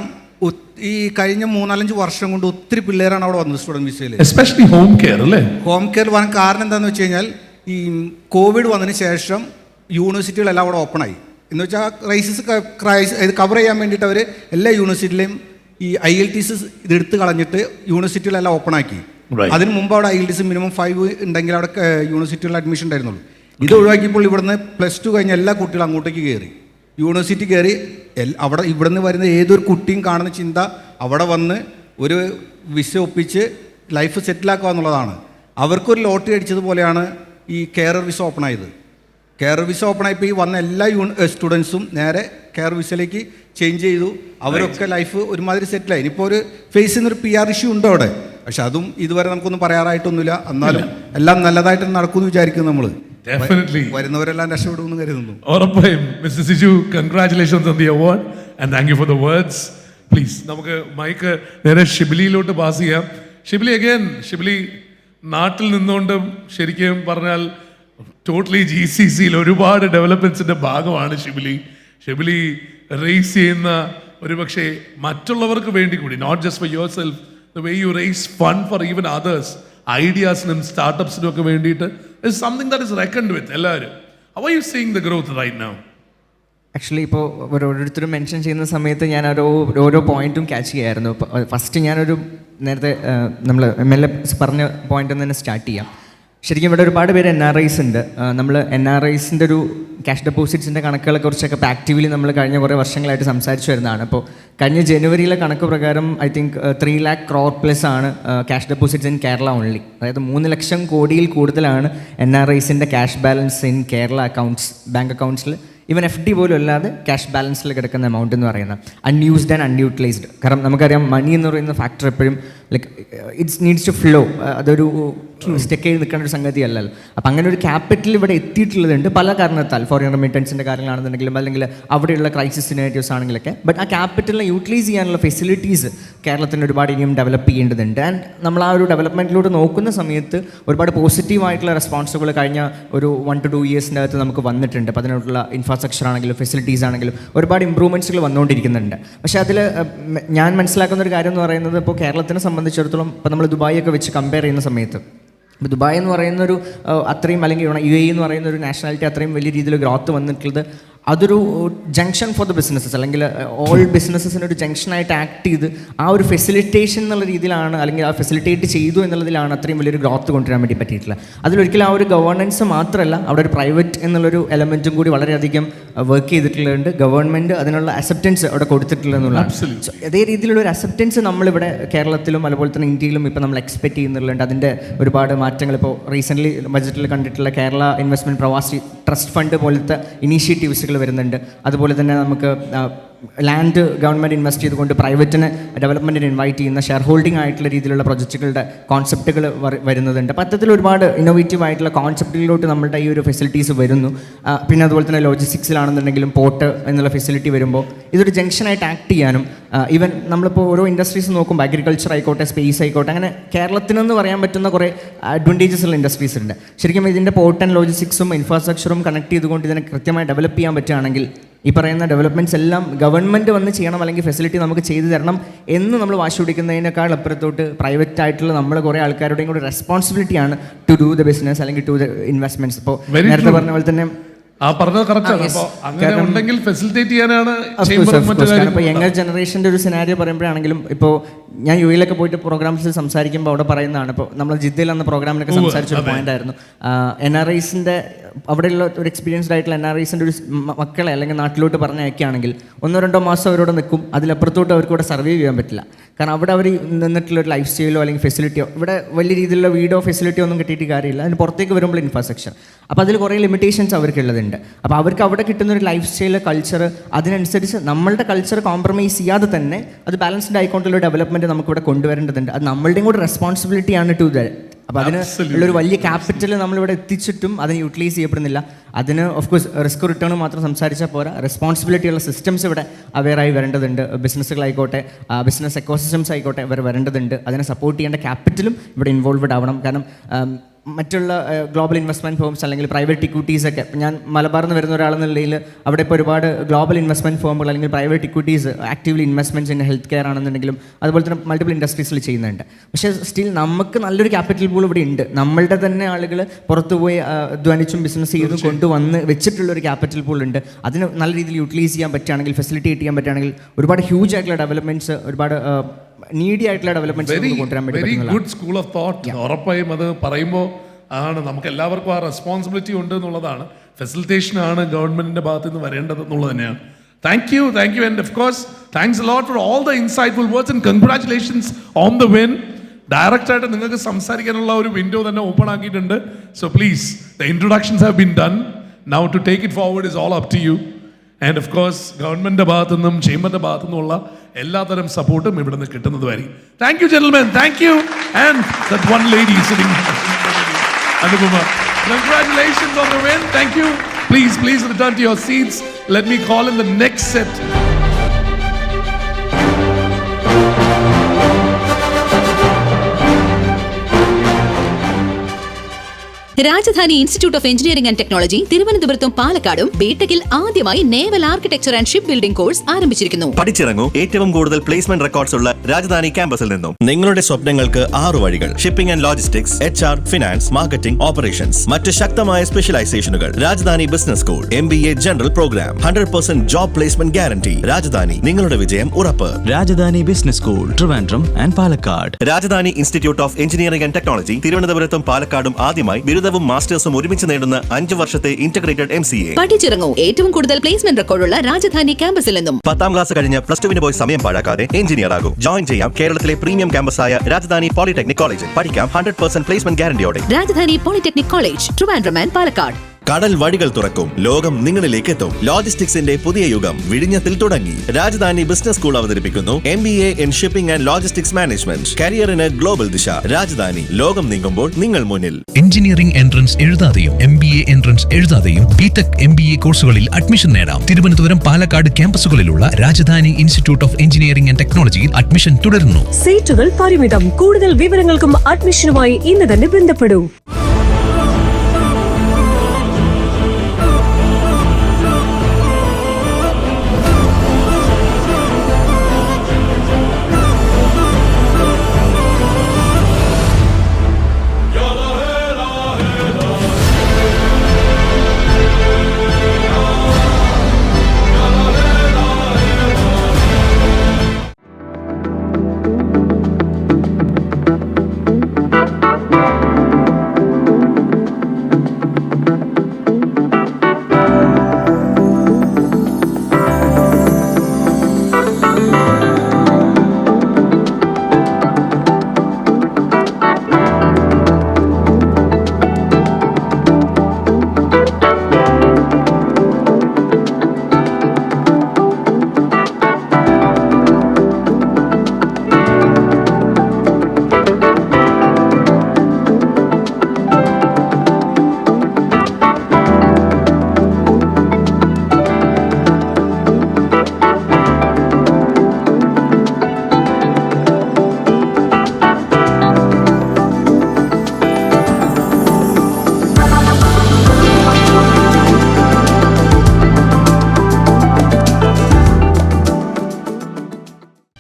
ഈ കഴിഞ്ഞ 3-4 വർഷം കൊണ്ട് ഒത്തിരി പിള്ളേരാണ് അവിടെ വന്നത് സ്റ്റുഡൻറ് വിസയിൽ. എസ്പെഷ്യലി ഹോം കെയർ അല്ലേ? ഹോം കെയർ വരാൻ കാരണം എന്താണെന്ന് വെച്ച് കഴിഞ്ഞാൽ ഈ കോവിഡ് വന്നതിന് ശേഷം യൂണിവേഴ്സിറ്റികളെല്ലാം അവിടെ ഓപ്പണായി. എന്ന് വെച്ചാൽ ഇത് കവർ ചെയ്യാൻ വേണ്ടിയിട്ട് അവർ എല്ലാ യൂണിവേഴ്സിറ്റിയിലെയും ഈ IELTS ഇതെടുത്ത് കളഞ്ഞിട്ട് യൂണിവേഴ്സിറ്റികളെല്ലാം ഓപ്പണാക്കി. അതിന് മുമ്പ് അവിടെ IELTS മിനിമം 5 ഉണ്ടെങ്കിൽ അവിടെ യൂണിവേഴ്സിറ്റികളിൽ അഡ്മിഷൻ ഉണ്ടായിരുന്നുള്ളൂ. ഇത് ഒഴിവാക്കിയപ്പോൾ ഇവിടുന്ന് +2 കഴിഞ്ഞ എല്ലാ കുട്ടികളും അങ്ങോട്ടേക്ക് കയറി, യൂണിവേഴ്സിറ്റി കയറി. അവിടെ ഇവിടുന്ന് വരുന്ന ഏതൊരു കുട്ടിയും കാണുന്ന ചിന്ത അവിടെ വന്ന് ഒരു വിസ ഒപ്പിച്ച് ലൈഫ് സെറ്റിലാക്കുക എന്നുള്ളതാണ്. അവർക്കൊരു ലോട്ടറി അടിച്ചതുപോലെയാണ് ഈ കെയർ വിസ ഓപ്പണായത്. കെയർ വിസ ഓപ്പണായപ്പോൾ ഈ വന്ന എല്ലാ സ്റ്റുഡൻസും നേരെ കെയർ വിസയിലേക്ക് ചേഞ്ച് ചെയ്തു. അവരൊക്കെ ലൈഫ് ഒരുമാതിരി സെറ്റിലായി. ഇനിയിപ്പോൾ ഒരു ഫേസ് ചെയ്യുന്നൊരു PR ഇഷ്യൂ ഉണ്ട് അവിടെ, പക്ഷെ അതും ഇതുവരെ നമുക്കൊന്നും പറയാറായിട്ടൊന്നുമില്ല. എന്നാലും എല്ലാം നല്ലതായിട്ട് നടക്കുമെന്ന് വിചാരിക്കുന്നു. നമ്മൾ വരുന്നവരെല്ലാം രക്ഷപ്പെടുമെന്ന് കരുതുന്നു. ഉറപ്പായും. Mister Siju, congratulations on the award and thank you for the words. Please നമുക്ക് മൈക്ക് നേരെ ഷിബിലിയിലോട്ട് പാസ് ചെയ്യാം. ഷിബിലി നാട്ടിൽ നിന്നുകൊണ്ടും ശരിക്കും പറഞ്ഞാൽ ടോട്ടലി GCCയിൽ ഒരുപാട് ഡെവലപ്മെന്റ്സിന്റെ ഭാഗമാണ് ഷിബിലി റേസ് ചെയ്യുന്ന ഒരുപക്ഷെ മറ്റുള്ളവർക്ക് വേണ്ടി കൂടി, not just for yourself, the way you raise fund for even others, ഐഡിയാസിനും സ്റ്റാർട്ടപ്സിനും ഒക്കെ വേണ്ടിയിട്ട് is something that is reckoned with എല്ലാവരും. How are you seeing the growth right now? Actually ഇപ്പോൾ ഓരോരുത്തരും മെൻഷൻ ചെയ്യുന്ന സമയത്ത് ഞാൻ ഓരോ പോയിന്റും ക്യാച്ച് ചെയ്യായിരുന്നു. ഫസ്റ്റ് ഞാനൊരു നേരത്തെ നമ്മൾ MLA പറഞ്ഞ പോയിന്റിൽ തന്നെ സ്റ്റാർട്ട് ചെയ്യാം. ശരിക്കും ഇവിടെ ഒരുപാട് പേര് NRIs ഉണ്ട്. നമ്മൾ NRIസിൻ്റെ ഒരു ക്യാഷ് ഡെപ്പോസിറ്റ്സിൻ്റെ കണക്കുകളെ കുറിച്ചൊക്കെ ഇപ്പോൾ ആക്റ്റീവ്ലി നമ്മൾ കഴിഞ്ഞ കുറേ വർഷങ്ങളായിട്ട് സംസാരിച്ചു വരുന്നതാണ്. അപ്പോൾ കഴിഞ്ഞ ജനുവരിയിലെ കണക്ക് പ്രകാരം ഐ തിങ്ക് 3 lakh crore+ ആണ് cash deposits in Kerala only. അതായത് 3 ലക്ഷം കോടിയിൽ കൂടുതലാണ് NRIസിൻ്റെ cash balance in Kerala accounts, bank അക്കൗണ്ട്സിൽ. ഈവൻ FD പോലും അല്ലാതെ ക്യാഷ് ബാലൻസിൽ കിടക്കുന്ന എമൗണ്ട് എന്ന് പറയുന്നത് അൺയൂസ്ഡ് ആൻഡ് അൺയൂട്ടിലൈസ്ഡ്. കാരണം നമുക്കറിയാം മണി എന്ന് പറയുന്ന ഫാക്ടർ എപ്പോഴും like it's needs to flow. അതൊരു സ്റ്റെക്ക് ചെയ്ത് നിൽക്കേണ്ട ഒരു സംഗതി അല്ലല്ലോ. അപ്പം അങ്ങനെ ഒരു ക്യാപിറ്റൽ ഇവിടെ എത്തിയിട്ടുള്ളതുണ്ട് പല കാരണത്താൽ, ഫോറിൻ റെമിറ്റൻസിൻ്റെ കാര്യങ്ങളാണെന്നുണ്ടെങ്കിലും അല്ലെങ്കിൽ അവിടെയുള്ള ക്രൈസിസ് സിനാരിയോസ് ആണെങ്കിലൊക്കെ. ബട്ട് ആ ക്യാപിറ്റലിനെ യൂട്ടിലൈസ് ചെയ്യാനുള്ള ഫെസിലിറ്റീസ് കേരളത്തിന് ഒരുപാട് ഇനിയും ഡെവലപ്പ് ചെയ്യേണ്ടതുണ്ട്. ആൻഡ് നമ്മൾ ആ ഒരു ഡെവലപ്മെൻറ്റിലൂടെ നോക്കുന്ന സമയത്ത് ഒരുപാട് പോസിറ്റീവായിട്ടുള്ള റെസ്പോൺസുകൾ കഴിഞ്ഞ ഒരു 1 to 2 ഇയേഴ്സിൻ്റെ അകത്ത് നമുക്ക് വന്നിട്ടുണ്ട്. അപ്പോൾ അതിനുള്ള ഇൻഫ്രാസ്ട്രക്ചർ ആണെങ്കിലും ഫെസിലിറ്റീസ് ആണെങ്കിലും ഒരുപാട് ഇമ്പ്രൂവ്മെൻറ്റ്സുകൾ വന്നുകൊണ്ടിരിക്കുന്നുണ്ട്. പക്ഷേ അതിൽ ഞാൻ മനസ്സിലാക്കുന്ന ഒരു കാര്യം എന്ന് പറയുന്നത്, ഇപ്പോൾ കേരളത്തിനെ സംബന്ധിച്ചിടത്തോളം ഇപ്പോൾ നമ്മൾ ദുബായ് ഒക്കെ വെച്ച് കമ്പയർ ചെയ്യുന്ന സമയത്ത്, ഇപ്പോൾ ദുബായ് എന്ന് പറയുന്നൊരു അത്രയും, അല്ലെങ്കിൽ UAE എന്ന് പറയുന്ന ഒരു നാഷണാലിറ്റി അത്രയും വലിയ രീതിയിൽ ഗ്രോത്ത് വന്നിട്ടുള്ളത് അതൊരു ജംഗ്ഷൻ ഫോർ ദ ബിസിനസ്സസ്, അല്ലെങ്കിൽ ഓൾ ബിസിനസ്സസിനൊരു ജംഗ്ഷനായിട്ട് ആക്ട് ചെയ്ത് ആ ഒരു ഫെസിലിറ്റേഷൻ എന്നുള്ള രീതിയിലാണ്, അല്ലെങ്കിൽ ആ ഫെസിലിറ്റേറ്റ് ചെയ്തു എന്നുള്ളതിലാണ് അത്രയും വലിയൊരു ഗ്രോത്ത് കൊണ്ടുവരാൻ വേണ്ടി പറ്റിയിട്ടുള്ളത്. അതിലൊരിക്കലും ആ ഒരു ഗവേണൻസ് മാത്രമല്ല, അവിടെ ഒരു പ്രൈവറ്റ് എന്നുള്ളൊരു എലമെൻറ്റും കൂടി വളരെയധികം വർക്ക് ചെയ്തിട്ടുള്ളതുണ്ട്. ഗവൺമെൻറ് അതിനുള്ള അക്സെപ്റ്റൻസ് അവിടെ കൊടുത്തിട്ടുള്ളതെന്നുള്ളതാണ്. സോ അതേ രീതിയിലുള്ള ഒരു അക്സെപ്റ്റൻസ് നമ്മളിവിടെ കേരളത്തിലും അതുപോലെ തന്നെ ഇന്ത്യയിലും ഇപ്പോൾ നമ്മൾ എക്സ്പെക്ട് ചെയ്യുന്നുണ്ട്. അതിൻ്റെ ഒരുപാട് മാറ്റങ്ങൾ ഇപ്പോൾ റീസെൻ്റ്ലി ബജറ്റിൽ കണ്ടിട്ടുള്ള കേരള ഇൻവെസ്റ്റ്മെൻറ്റ് പ്രവാസി ട്രസ്റ്റ് ഫണ്ട് പോലത്തെ ഇനീഷ്യേറ്റീവ്സുകൾ വരുന്നുണ്ട്. അതുപോലെ തന്നെ നമുക്ക് ലാൻഡ് ഗവൺമെൻറ് ഇൻവെസ്റ്റ് ചെയ്തുകൊണ്ട് പ്രൈവറ്റിന് ഡെവലപ്മെൻറ്റിന് ഇൻവൈറ്റ് ചെയ്യുന്ന ഷെയർ ഹോൾഡിംഗ് ആയിട്ടുള്ള രീതിയിലുള്ള പ്രൊജക്റ്റുകളുടെ കോൺസെപ്റ്റുകൾ വരുന്നതുണ്ട്. അപ്പോൾ അത്തരത്തിൽ ഒരുപാട് ഇന്നോവേറ്റീവ് ആയിട്ടുള്ള കോൺസെപ്റ്റുകളിലോട്ട് നമ്മളുടെ ഈ ഒരു ഫെസിലിറ്റീസ് വരുന്നു. പിന്നെ അതുപോലെ തന്നെ ലോജിസ്റ്റിക്സിലാണെന്നുണ്ടെങ്കിലും പോർട്ട് എന്നുള്ള ഫെസിലിറ്റി വരുമ്പോൾ ഇതൊരു ജംഗ്ഷനായിട്ട് ആക്ട് ചെയ്യാനും, ഈവൻ നമ്മളിപ്പോൾ ഓരോ ഇൻഡസ്ട്രീസ് നോക്കുമ്പോൾ അഗ്രികൾച്ചർ ആയിക്കോട്ടെ, സ്പേസ് ആയിക്കോട്ടെ, അങ്ങനെ കേരളത്തിനെന്ന് പറയാൻ പറ്റുന്ന കുറേ അഡ്വാൻറ്റേജസ് ഉള്ള ഇൻഡസ്ട്രീസ് ഉണ്ട്. ശരിക്കും ഇതിൻ്റെ പോർട്ട് ആൻഡ് ലോജിസ്റ്റിക്സും ഇൻഫ്രാസ്ട്രക്ചറും കണക്ട് ചെയ്തുകൊണ്ട് ഇതിനെ കൃത്യമായി ഡെവലപ്പ് ചെയ്യാൻ പറ്റുകയാണെങ്കിൽ ഈ പറയുന്ന ഡെവലപ്മെൻറ്റ്സ് എല്ലാം ഗവൺമെൻറ് വന്ന് ചെയ്യണം, അല്ലെങ്കിൽ ഫെസിലിറ്റി നമുക്ക് ചെയ്തു തരണം എന്ന് നമ്മൾ വാശി പിടിക്കുന്നതിനേക്കാൾ അപ്പുറത്തോട്ട് പ്രൈവറ്റ് ആയിട്ടുള്ള നമ്മൾ കുറേ ആൾക്കാരുടെയും കൂടി റെസ്പോൺസിബിലിറ്റിയാണ് ടു ഡു ദ ബിസിനസ് അല്ലെങ്കിൽ ടു ദ ഇൻവെസ്റ്റ്മെൻറ്റ്സ്. ഇപ്പോൾ നേരത്തെ പറഞ്ഞ പോലെ തന്നെ ഇപ്പോൾ യങ്ങർ ജനറേഷൻ്റെ ഒരു സിനാരിയോ പറയുമ്പോഴാണെങ്കിലും, ഇപ്പോൾ ഞാൻ UAE പോയിട്ട് പ്രോഗ്രാംസിൽ സംസാരിക്കുമ്പോൾ അവിടെ പറയുന്നതാണ്, ഇപ്പോൾ നമ്മൾ ജിദ്ദയിൽ അന്ന് പ്രോഗ്രാമിനൊക്കെ സംസാരിച്ചൊരു പോയിന്റ് ആയിരുന്നു, NRIസിൻ്റെ അവിടെയുള്ള ഒരു എക്സ്പീരിയൻസ്ഡ് ആയിട്ടുള്ള NRIs-ൻ്റെ ഒരു മക്കളെ അല്ലെങ്കിൽ നാട്ടിലോട്ട് പറഞ്ഞയക്കുകയാണെങ്കിൽ 1-2 മാസം അവരോട് നിൽക്കും. അതിലപ്പുറത്തോട്ട് അവർക്ക് ഇവിടെ സർവൈവ് ചെയ്യാൻ പറ്റില്ല. കാരണം അവിടെ അവർ നിന്നിട്ടുള്ള ഒരു ലൈഫ് സ്റ്റൈലോ അല്ലെങ്കിൽ ഫെസിലിറ്റിയോ, ഇവിടെ വലിയ രീതിയിലുള്ള വീടോ ഫെസിലിറ്റിയോ ഒന്നും കിട്ടിയിട്ട് കാര്യമില്ല. അതിന് പുറത്തേക്ക് വരുമ്പോൾ ഇൻഫ്രാസ്ട്രക്ചർ, അപ്പോൾ അതിൽ കുറേ ലിമിറ്റേഷൻസ് അവർക്കുള്ളതുണ്ട്. അപ്പോൾ അവർക്ക് അവിടെ കിട്ടുന്ന ഒരു ലൈഫ് സ്റ്റൈൽ, കൾച്ചർ, അതിനനുസരിച്ച് നമ്മളുടെ കൾച്ചർ കോംപ്രമൈസ് ചെയ്യാതെ തന്നെ അത് ബാലൻസ്ഡ് ആയിക്കൊണ്ടുള്ള ഡെവലപ്മെൻറ്റ് നമുക്കിവിടെ കൊണ്ടുവരേണ്ടതുണ്ട്. അത് നമ്മളുടെയും കൂടെ റെസ്പോൺസിബിലിറ്റിയാണ് ടു ദ. അപ്പോൾ അതിന് ഉള്ളൊരു വലിയ ക്യാപിറ്റൽ നമ്മളിവിടെ എത്തിച്ചിട്ടും അതിന് യൂട്ടിലൈസ് ചെയ്യപ്പെടുന്നില്ല. അതിന് ഓഫ് കോഴ്സ് റിസ്ക് റിട്ടേൺ മാത്രം സംസാരിച്ചാൽ പോരാ, റെസ്പോൺസിബിലിറ്റി ഉള്ള സിസ്റ്റംസ് ഇവിടെ അവെയറായി വരേണ്ടതുണ്ട്. ബിസിനസ്സുകളായിക്കോട്ടെ, ബിസിനസ് എക്കോസിസ്റ്റംസ് ആയിക്കോട്ടെ, ഇവർ വരേണ്ടതുണ്ട്. അതിനെ സപ്പോർട്ട് ചെയ്യേണ്ട ക്യാപിറ്റലും ഇവിടെ ഇൻവോൾവ്ഡ് ആവണം. കാരണം മറ്റുള്ള ഗ്ലോബൽ ഇൻവെസ്റ്റ്മെൻറ്റ് ഫേംസ് അല്ലെങ്കിൽ പ്രൈവറ്റ് ഇക്വിറ്റീസൊക്കെ, ഞാൻ മലബാറിൽ നിന്ന് വരുന്ന ഒരാളെന്ന നിലയിൽ അവിടെ ഇപ്പോൾ ഒരുപാട് ഗ്ലോബൽ ഇൻവെസ്റ്റ്മെൻറ്റ് ഫേമുകൾ അല്ലെങ്കിൽ private equities actively investments in health care ആണെന്നുണ്ടെങ്കിലും അതുപോലെ തന്നെ മൾട്ടിപ്പിൾ ഇൻഡസ്ട്രീസിൽ ചെയ്യുന്നുണ്ട്. പക്ഷേ സ്റ്റിൽ നമുക്ക് നല്ലൊരു ക്യാപിറ്റൽ പൂൾ ഇവിടെ ഉണ്ട്. നമ്മളുടെ തന്നെ ആളുകൾ പുറത്തുപോയി അധ്വാനിച്ചും ബിസിനസ് ചെയ്തും കൊണ്ടുവന്ന് വെച്ചിട്ടുള്ളൊരു ക്യാപിറ്റൽ പൂൾ ഉണ്ട്. അതിന് നല്ല രീതിയിൽ യൂട്ടിലൈസ് ചെയ്യാൻ പറ്റുകയാണെങ്കിൽ, ഫെസിലിറ്റേറ്റ് ചെയ്യാൻ പറ്റുകയാണെങ്കിൽ ഒരുപാട് ഹ്യൂജ് ആയിട്ടുള്ള ഡെവലപ്മെൻറ്റ്സ്, ഒരുപാട് നീഡി ആയിട്ടുള്ള ഡെവലപ്മെൻറ്റ്സ് കൊണ്ടുവരാൻ പറ്റും. Good school of thought. ഉറപ്പായും അത് പറയുമ്പോൾ ആണ് നമുക്ക് എല്ലാവർക്കും ആ റെസ്പോൺസിബിലിറ്റി ഉണ്ട് എന്നുള്ളതാണ്. ഫെസിലിറ്റേഷനാണ് ഗവൺമെൻറ്റിൻ്റെ ഭാഗത്ത് നിന്ന് വരേണ്ടത് എന്നുള്ളത് തന്നെയാണ്. Thank you and of course thanks a lot for all the insightful words and congratulations on the win. ഡയറക്റ്റായിട്ട് നിങ്ങൾക്ക് സംസാരിക്കാനുള്ള ഒരു വിൻഡോ തന്നെ ഓപ്പൺ ആക്കിയിട്ടുണ്ട്. So please, the introductions have been done. Now to take it forward is all up to you. And of course ഗവൺമെൻറ്റിൻ്റെ ഭാഗത്തു നിന്നും ചേംബറിൻ്റെ ഭാഗത്തു നിന്നുള്ള എല്ലാത്തരം സപ്പോർട്ടും ഇവിടെ നിന്ന് കിട്ടുന്നതുമായിരിക്കും. Thank you gentlemen, thank you. And that one lady sitting, Anupama, congratulations on the win. Thank you. Please return to your seats. Let me call in the next set. Rajadhani institute of engineering and technology തിരുവനന്തപുരത്തും പാലക്കാടും ബിടെക്കിൽ ആദ്യമായി naval architecture and ship building course ആരംഭിച്ചിരിക്കുന്നു. പഠിച്ചിറങ്ങൂ ഏറ്റവും കൂടുതൽ placement records ഉള്ള രാജധാനി ക്യാമ്പസിൽ നിന്നും. നിങ്ങളുടെ സ്വപ്നങ്ങൾക്ക് 6 വഴികൾ: shipping and logistics, HR, finance, marketing, operations. മറ്റ് ശക്തമായ സ്പെഷ്യലൈസേഷനുകൾ: Rajdhani business school, MBA general program, 100% job placement guarantee. Rajdhani, നിങ്ങളുടെ വിജയം ഉറപ്പ്. Rajdhani business school, Trivandrum and Palakkad. Rajdhani institute of engineering and technology തിരുവനന്തപുരത്തും പാലക്കാടും ആദ്യമായി ബിരുദവും മാസ്റ്റേഴ്സും ഒരുമിച്ച് നേടുന്ന 5 വർഷത്തെ ഇന്റഗ്രേറ്റഡ് MCA. പഠിച്ചിറങ്ങൂ ഏറ്റവും കൂടുതൽ പ്ലേസ്മെന്റ് റെക്കോർഡുള്ള രാജധാനി ക്യാമ്പസിൽ നിന്നും. 10ാം ക്ലാസ് കഴിഞ്ഞ് +2 പോയി സമയം പാഴാക്കാതെ എഞ്ചിനീയർ ആകും. ജോയിൻ ചെയ്യാം കേരളത്തിലെ പ്രീമിയം ക്യാമ്പസായ രാജധാനി പോളിടെക്നിക് കോളേജിൽ. പഠിക്കാം 100% പ്ലേസ്മെന്റ് ഗ്യാരണ്ടിയോടെ. Rajdhani polytechnic college, Trivandrum and Palakkad. കടൽ വഴികൾ തുറക്കും, ലോകം നിങ്ങളിലേക്ക് എത്തും. ലോജിസ്റ്റിക്സിന്റെ പുതിയ യുഗം വിഴിഞ്ഞത്തിൽ തുടങ്ങി. രാജധാനി ബിസിനസ് സ്കൂൾ അവതരിപ്പിക്കുന്നു MBA in shipping and logistics management. കരിയറിന് ഗ്ലോബൽ ദിശ. രാജധാനി, ലോകം നീങ്ങുമ്പോൾ നിങ്ങൾ മുന്നിൽ. എഞ്ചിനീയറിംഗ് എൻട്രൻസ് എഴുതാതെയും MBA എൻട്രൻസ് എഴുതാതെയും BTech MBA കോഴ്സുകളിൽ അഡ്മിഷൻ നേടാം. തിരുവനന്തപുരം, പാലക്കാട് ക്യാമ്പസുകളിലുള്ള Rajdhani institute of engineering and ടെക്നോളജിയിൽ അഡ്മിഷൻ തുടരുന്നു. സീറ്റുകൾ പരിമിതം. കൂടുതൽ വിവരങ്ങൾക്കും അഡ്മിഷനുമായി ഇന്ന് തന്നെ ബന്ധപ്പെടൂ.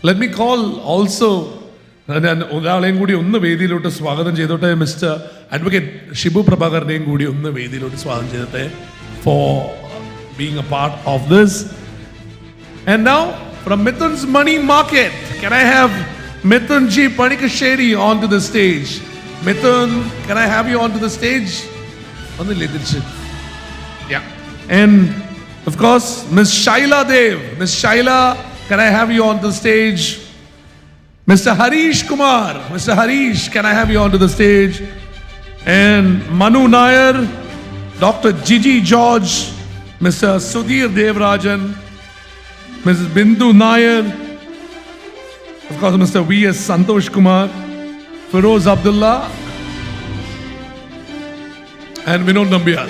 Let me call also, ഞാൻ ഒരാളെയും കൂടി ഒന്ന് വേദിയിലോട്ട് സ്വാഗതം ചെയ്തോട്ടെ. മിസ്റ്റർ അഡ്വക്കേറ്റ് ഷിബു പ്രഭാകരനെയും കൂടി ഒന്ന് വേദിയിലോട്ട് സ്വാഗതം ചെയ്തോട്ടെ for being a part of this. And now from Mithun's Money Market, can I have Mithun G. Panikasheri onto the stage? Mithun, can I have you onto the stage? ഒന്നില്ലേ തിരിച്ച് Yeah. And of course, Miss Shaila Dev. Miss Shaila, can I have you on the stage? Mr. Harish Kumar. Mr. Harish, can I have you onto the stage? And Manu Nair, Dr. Gigi George, Mr. Sudhir Devrajan, Mrs. Bindu Nair, of course, Mr. V.S. Santosh Kumar, Feroz Abdullah, and Vinod Nambiar.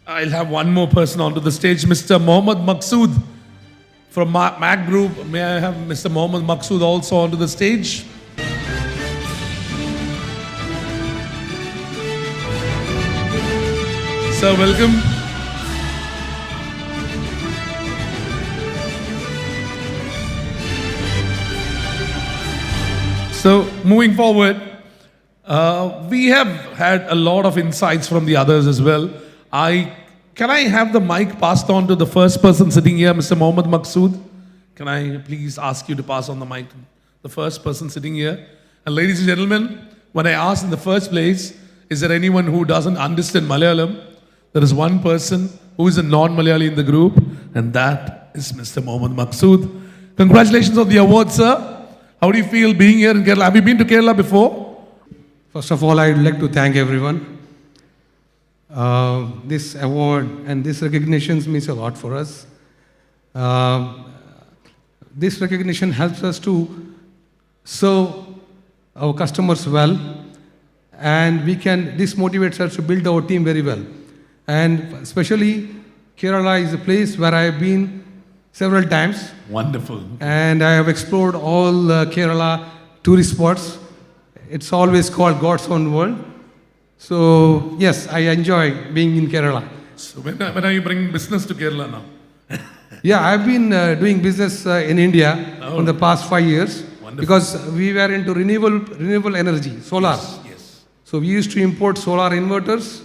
I'll have one more person onto the stage, Mr. Mohammad Maqsood from Mac Group. May I have Mr. Mohammad Maqsood also onto the stage? Sir, welcome. So, moving forward, we have had a lot of insights from the others as well. Can I have the mic passed on to the first person sitting here, Mr. Mohammad Maqsood? Can I please ask you to pass on the mic to the first person sitting here? And ladies and gentlemen, when I asked in the first place, is there anyone who doesn't understand Malayalam? There is one person who is a non-Malayali in the group, and that is Mr. Mohammad Maqsood. Congratulations on the award, sir. How do you feel being here in Kerala? Have you been to Kerala before? First of all, I would like to thank everyone. This award and this recognition means a lot for us. This recognition helps us to serve our customers well, and this motivates us to build our team very well. And especially Kerala is a place where I have been several times. Wonderful. And I have explored all Kerala tourist spots. It's always called God's own world. So, yes, I enjoy being in Kerala. So when are you bringing business to Kerala now? Yeah, I've been doing business in India in the past 5 years. Wonderful. Because we were into renewable energy, solar. Yes. So we used to import solar inverters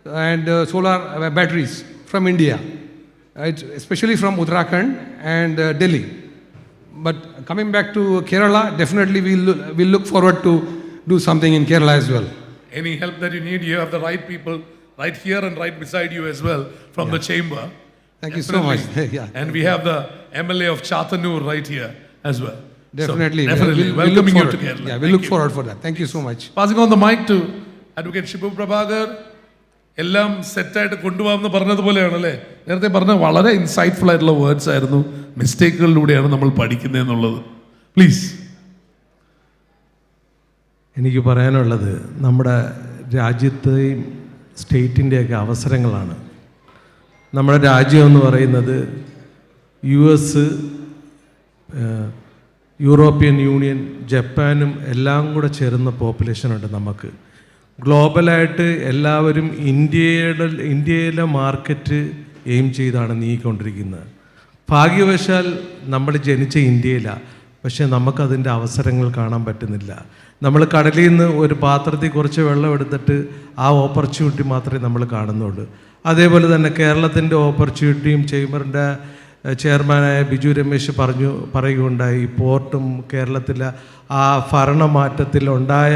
and solar batteries from India, especially from Uttarakhand and Delhi. But coming back to Kerala, definitely we'll look forward to do something in Kerala as well. Any help that you need, you have the right people right here and right beside you as well from the chamber. Thank you so much. Yeah. And we have the MLA of Chatanur right here as well. Definitely. So, definitely. We'll welcoming you forward. to Kerala. Yeah, we'll look forward for that. Thank you so much. Passing on the mic to Advocate Shibu Prabhakar. എല്ലാം സെറ്റായിട്ട് കൊണ്ടുപോകാമെന്ന് പറഞ്ഞതുപോലെയാണല്ലേ? നേരത്തെ പറഞ്ഞ വളരെ insightful ആയിട്ടുള്ള words ആയിരുന്നു. മിസ്റ്റേക്കുകളിലൂടെയാണ് നമ്മൾ പഠിക്കുന്നതെന്നുള്ളത്. Please. എനിക്ക് പറയാനുള്ളത് നമ്മുടെ രാജ്യത്തെയും സ്റ്റേറ്റിൻ്റെയൊക്കെ അവസരങ്ങളാണ്. നമ്മുടെ രാജ്യം എന്ന് പറയുന്നത് US, യൂറോപ്യൻ യൂണിയൻ, ജപ്പാനും എല്ലാം കൂടെ ചേരുന്ന പോപ്പുലേഷനുണ്ട് നമുക്ക്. ഗ്ലോബലായിട്ട് എല്ലാവരും ഇന്ത്യയിലെ മാർക്കറ്റ് എയിം ചെയ്താണ് നീങ്ങിക്കൊണ്ടിരിക്കുന്നത്. ഭാഗ്യവശാൽ നമ്മൾ ജനിച്ച ഇന്ത്യയിലാണ്, പക്ഷേ നമുക്കതിൻ്റെ അവസരങ്ങൾ കാണാൻ പറ്റുന്നില്ല. നമ്മൾ കടലിൽ നിന്ന് ഒരു പാത്രത്തിൽ കുറച്ച് വെള്ളം എടുത്തിട്ട് ആ ഓപ്പർച്യൂണിറ്റി മാത്രമേ നമ്മൾ കാണുന്നുള്ളൂ. അതേപോലെ തന്നെ കേരളത്തിൻ്റെ ഓപ്പർച്യൂണിറ്റിയും ചേംബറിൻ്റെ ചെയർമാനായ ബിജു രമേശ് പറയുകയുണ്ടായി. പോർട്ടും കേരളത്തിലെ ആ ഭരണമാറ്റത്തിലുണ്ടായ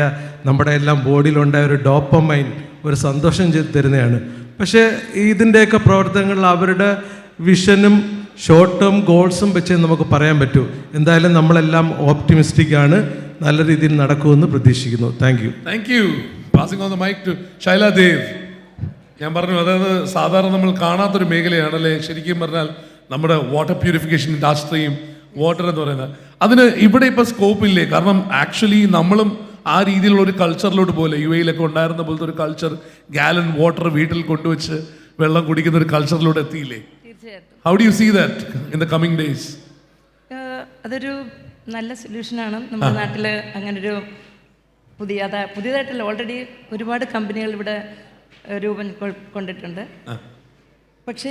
നമ്മുടെ എല്ലാം ബോഡിയിലുണ്ടായ ഒരു ഡോപ്പമൈൻ ഒരു സന്തോഷം തരുന്നതാണ്. പക്ഷേ ഇതിൻ്റെയൊക്കെ പ്രവർത്തനങ്ങൾ അവരുടെ വിഷനും ഷോർട്ട് ടേം ഗോൾസും വെച്ച് നമുക്ക് പറയാൻ പറ്റൂ. എന്തായാലും നമ്മളെല്ലാം ഓപ്റ്റിമിസ്റ്റിക് ആണ്, നല്ല രീതിയിൽ നടക്കുമെന്ന് പ്രതീക്ഷിക്കുന്നു. Thank you. Passing on the mic to Shaila Dev. ഞാൻ പറഞ്ഞു, അതായത് സാധാരണ നമ്മൾ കാണാത്തൊരു മേഖലയാണല്ലേ ശരിക്കും പറഞ്ഞാൽ നമ്മുടെ വാട്ടർ പ്യൂരിഫിക്കേഷൻ ഇൻഡസ്ട്രിയും വാട്ടർ എന്ന് പറയുന്നത്. അതിന് ഇവിടെ ഇപ്പോൾ സ്കോപ്പ് ഇല്ലേ? കാരണം ആക്ച്വലി നമ്മളും ആ രീതിയിലുള്ള ഒരു കൾച്ചറിലോട്ട് പോലെ UAE-ലൊക്കെ ഉണ്ടായിരുന്ന പോലത്തെ ഒരു കൾച്ചർ, ഗാലൻ വാട്ടർ വീട്ടിൽ കൊണ്ടുവച്ച് വെള്ളം കുടിക്കുന്ന ഒരു കൾച്ചറിലൂടെ എത്തിയില്ലേ? തീർച്ചയായിട്ടും. How do you see that in the coming days? അതൊരു നല്ല സൊല്യൂഷനാണ്. നമ്മുടെ നാട്ടിൽ അങ്ങനൊരു പുതിയതായിട്ടല്ല, ഓൾറെഡി ഒരുപാട് കമ്പനികൾ ഇവിടെ രൂപം കൊണ്ടിട്ടുണ്ട്. പക്ഷേ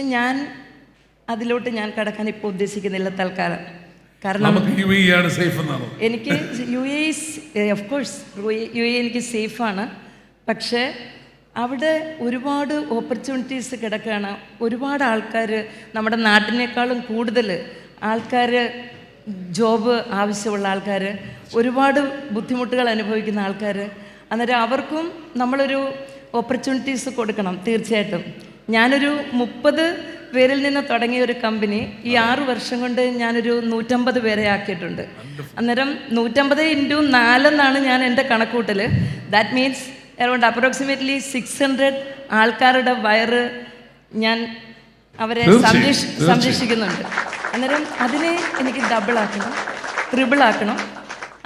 അതിലോട്ട് ഞാൻ കടക്കാൻ ഇപ്പോൾ ഉദ്ദേശിക്കുന്നില്ല തൽക്കാലം. കാരണം എനിക്ക് ഓഫ് കോഴ്സ് UAE എനിക്ക് സേഫാണ്. പക്ഷേ അവിടെ ഒരുപാട് ഓപ്പർച്യൂണിറ്റീസ് കിടക്കുകയാണ്. ഒരുപാട് ആൾക്കാർ, നമ്മുടെ നാട്ടിനേക്കാളും കൂടുതൽ ആൾക്കാർ, ജോബ് ആവശ്യമുള്ള ആൾക്കാർ, ഒരുപാട് ബുദ്ധിമുട്ടുകൾ അനുഭവിക്കുന്ന ആൾക്കാർ. അന്നേരം അവർക്കും നമ്മളൊരു ഓപ്പർച്യൂണിറ്റീസ് കൊടുക്കണം തീർച്ചയായിട്ടും. ഞാനൊരു 30 പേരിൽ നിന്ന് തുടങ്ങിയ ഒരു കമ്പനി ഈ 6 വർഷം കൊണ്ട് ഞാനൊരു 150 പേരെ ആക്കിയിട്ടുണ്ട്. അന്നേരം 150 × 4 എന്നാണ് ഞാൻ എൻ്റെ കണക്കൂട്ടൽ. ദാറ്റ് മീൻസ് അറൗണ്ട് അപ്രോക്സിമേറ്റ്ലി 600 ആൾക്കാരുടെ വയറ് ഞാൻ അവരെ സംരക്ഷിക്കുന്നുണ്ട്. അന്നേരം അതിനെ എനിക്ക് ഡബിൾ ആക്കണം, ട്രിപ്പിൾ ആക്കണം.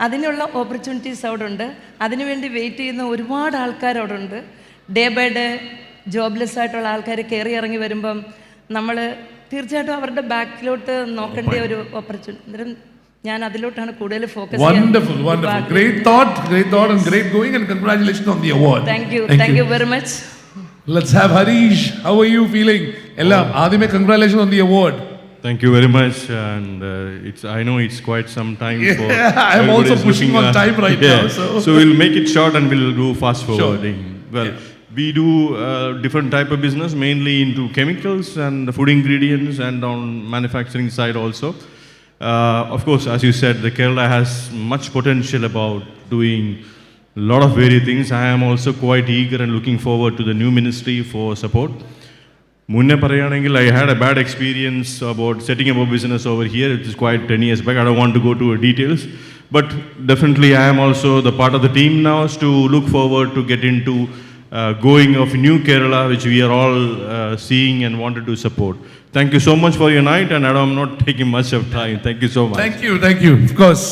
അതിനുള്ള ഓപ്പർച്യൂണിറ്റീസ് അവിടെ ഉണ്ട്. അതിനുവേണ്ടി വെയിറ്റ് ചെയ്യുന്ന ഒരുപാട് ആൾക്കാർ അവിടെ ഉണ്ട്. ഡേ ബൈ ഡേ ജോബ്ലെസ് ആയിട്ടുള്ള ആൾക്കാർ കയറി ഇറങ്ങി വരുമ്പം നമ്മൾ തീർച്ചയായിട്ടും അവരുടെ ബാക്കിലോട്ട് നോക്കേണ്ട ഒരു ഓപ്പർച്യൂണിറ്റി. അന്നേരം ഞാൻ അതിലോട്ടാണ് കൂടുതൽ ഫോക്കസ് ചെയ്യുന്നത്. Wonderful, wonderful. Great thought and great going, and congratulations on the award. Thank you very much. Let's have Harish. How are you feeling? Adime, congratulations on the award. Thank you very much, and I know it's quite some time for. I am also pushing on time right now. So we'll make it short and we'll do fast forwarding. Sure. Well, we do different type of business, mainly into chemicals and food ingredients, and on manufacturing side also. Of course, as you said, the Kerala has much potential about doing a lot of various things. I am also quite eager and looking forward to the new ministry for support. Munne parayanengil, I had a bad experience about setting up a business over here. It is quite 10 years back. I don't want to go to details, but definitely I am also the part of the team now to look forward to get into going of new Kerala, which we are all seeing and wanted to support. Thank you so much for your night, and I'm not taking much of time. Thank you so much. Thank you. Of course.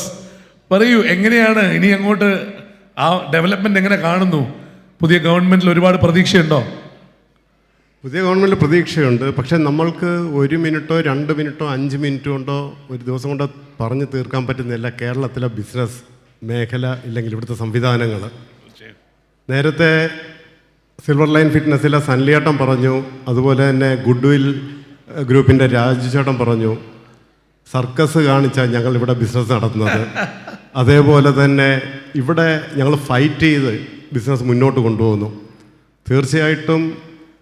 പറയൂ, എങ്ങനെയാണ് ഇനി അങ്ങോട്ട് ആ development എങ്ങനെ കാണുന്നു? പുതിയ ഗവൺമെന്റിൽ ഒരുപാട് പ്രതീക്ഷയുണ്ടോ? പുതിയ ഗവൺമെൻറ് പ്രതീക്ഷയുണ്ട്. പക്ഷേ നമ്മൾക്ക് 1 മിനിറ്റോ 2 മിനിറ്റോ 5 മിനിറ്റ് കൊണ്ടോ ഒരു ദിവസം കൊണ്ടോ പറഞ്ഞു തീർക്കാൻ പറ്റുന്നില്ല കേരളത്തിലെ ബിസിനസ് മേഖല, ഇല്ലെങ്കിൽ ഇവിടുത്തെ സംവിധാനങ്ങൾ. നേരത്തെ സിൽവർ ലൈൻ ഫിറ്റ്നസ്സിലെ സൻലിയേട്ടൻ പറഞ്ഞു, അതുപോലെ തന്നെ ഗുഡ് വിൽ ഗ്രൂപ്പിൻ്റെ രാജുചേട്ടൻ പറഞ്ഞു, സർക്കസ് കാണിച്ചാൽ ഞങ്ങൾ ഇവിടെ ബിസിനസ് നടത്തുന്നത്. അതേപോലെ തന്നെ ഇവിടെ ഞങ്ങൾ ഫൈറ്റ് ചെയ്ത് ബിസിനസ് മുന്നോട്ട് കൊണ്ടുപോകുന്നു. തീർച്ചയായിട്ടും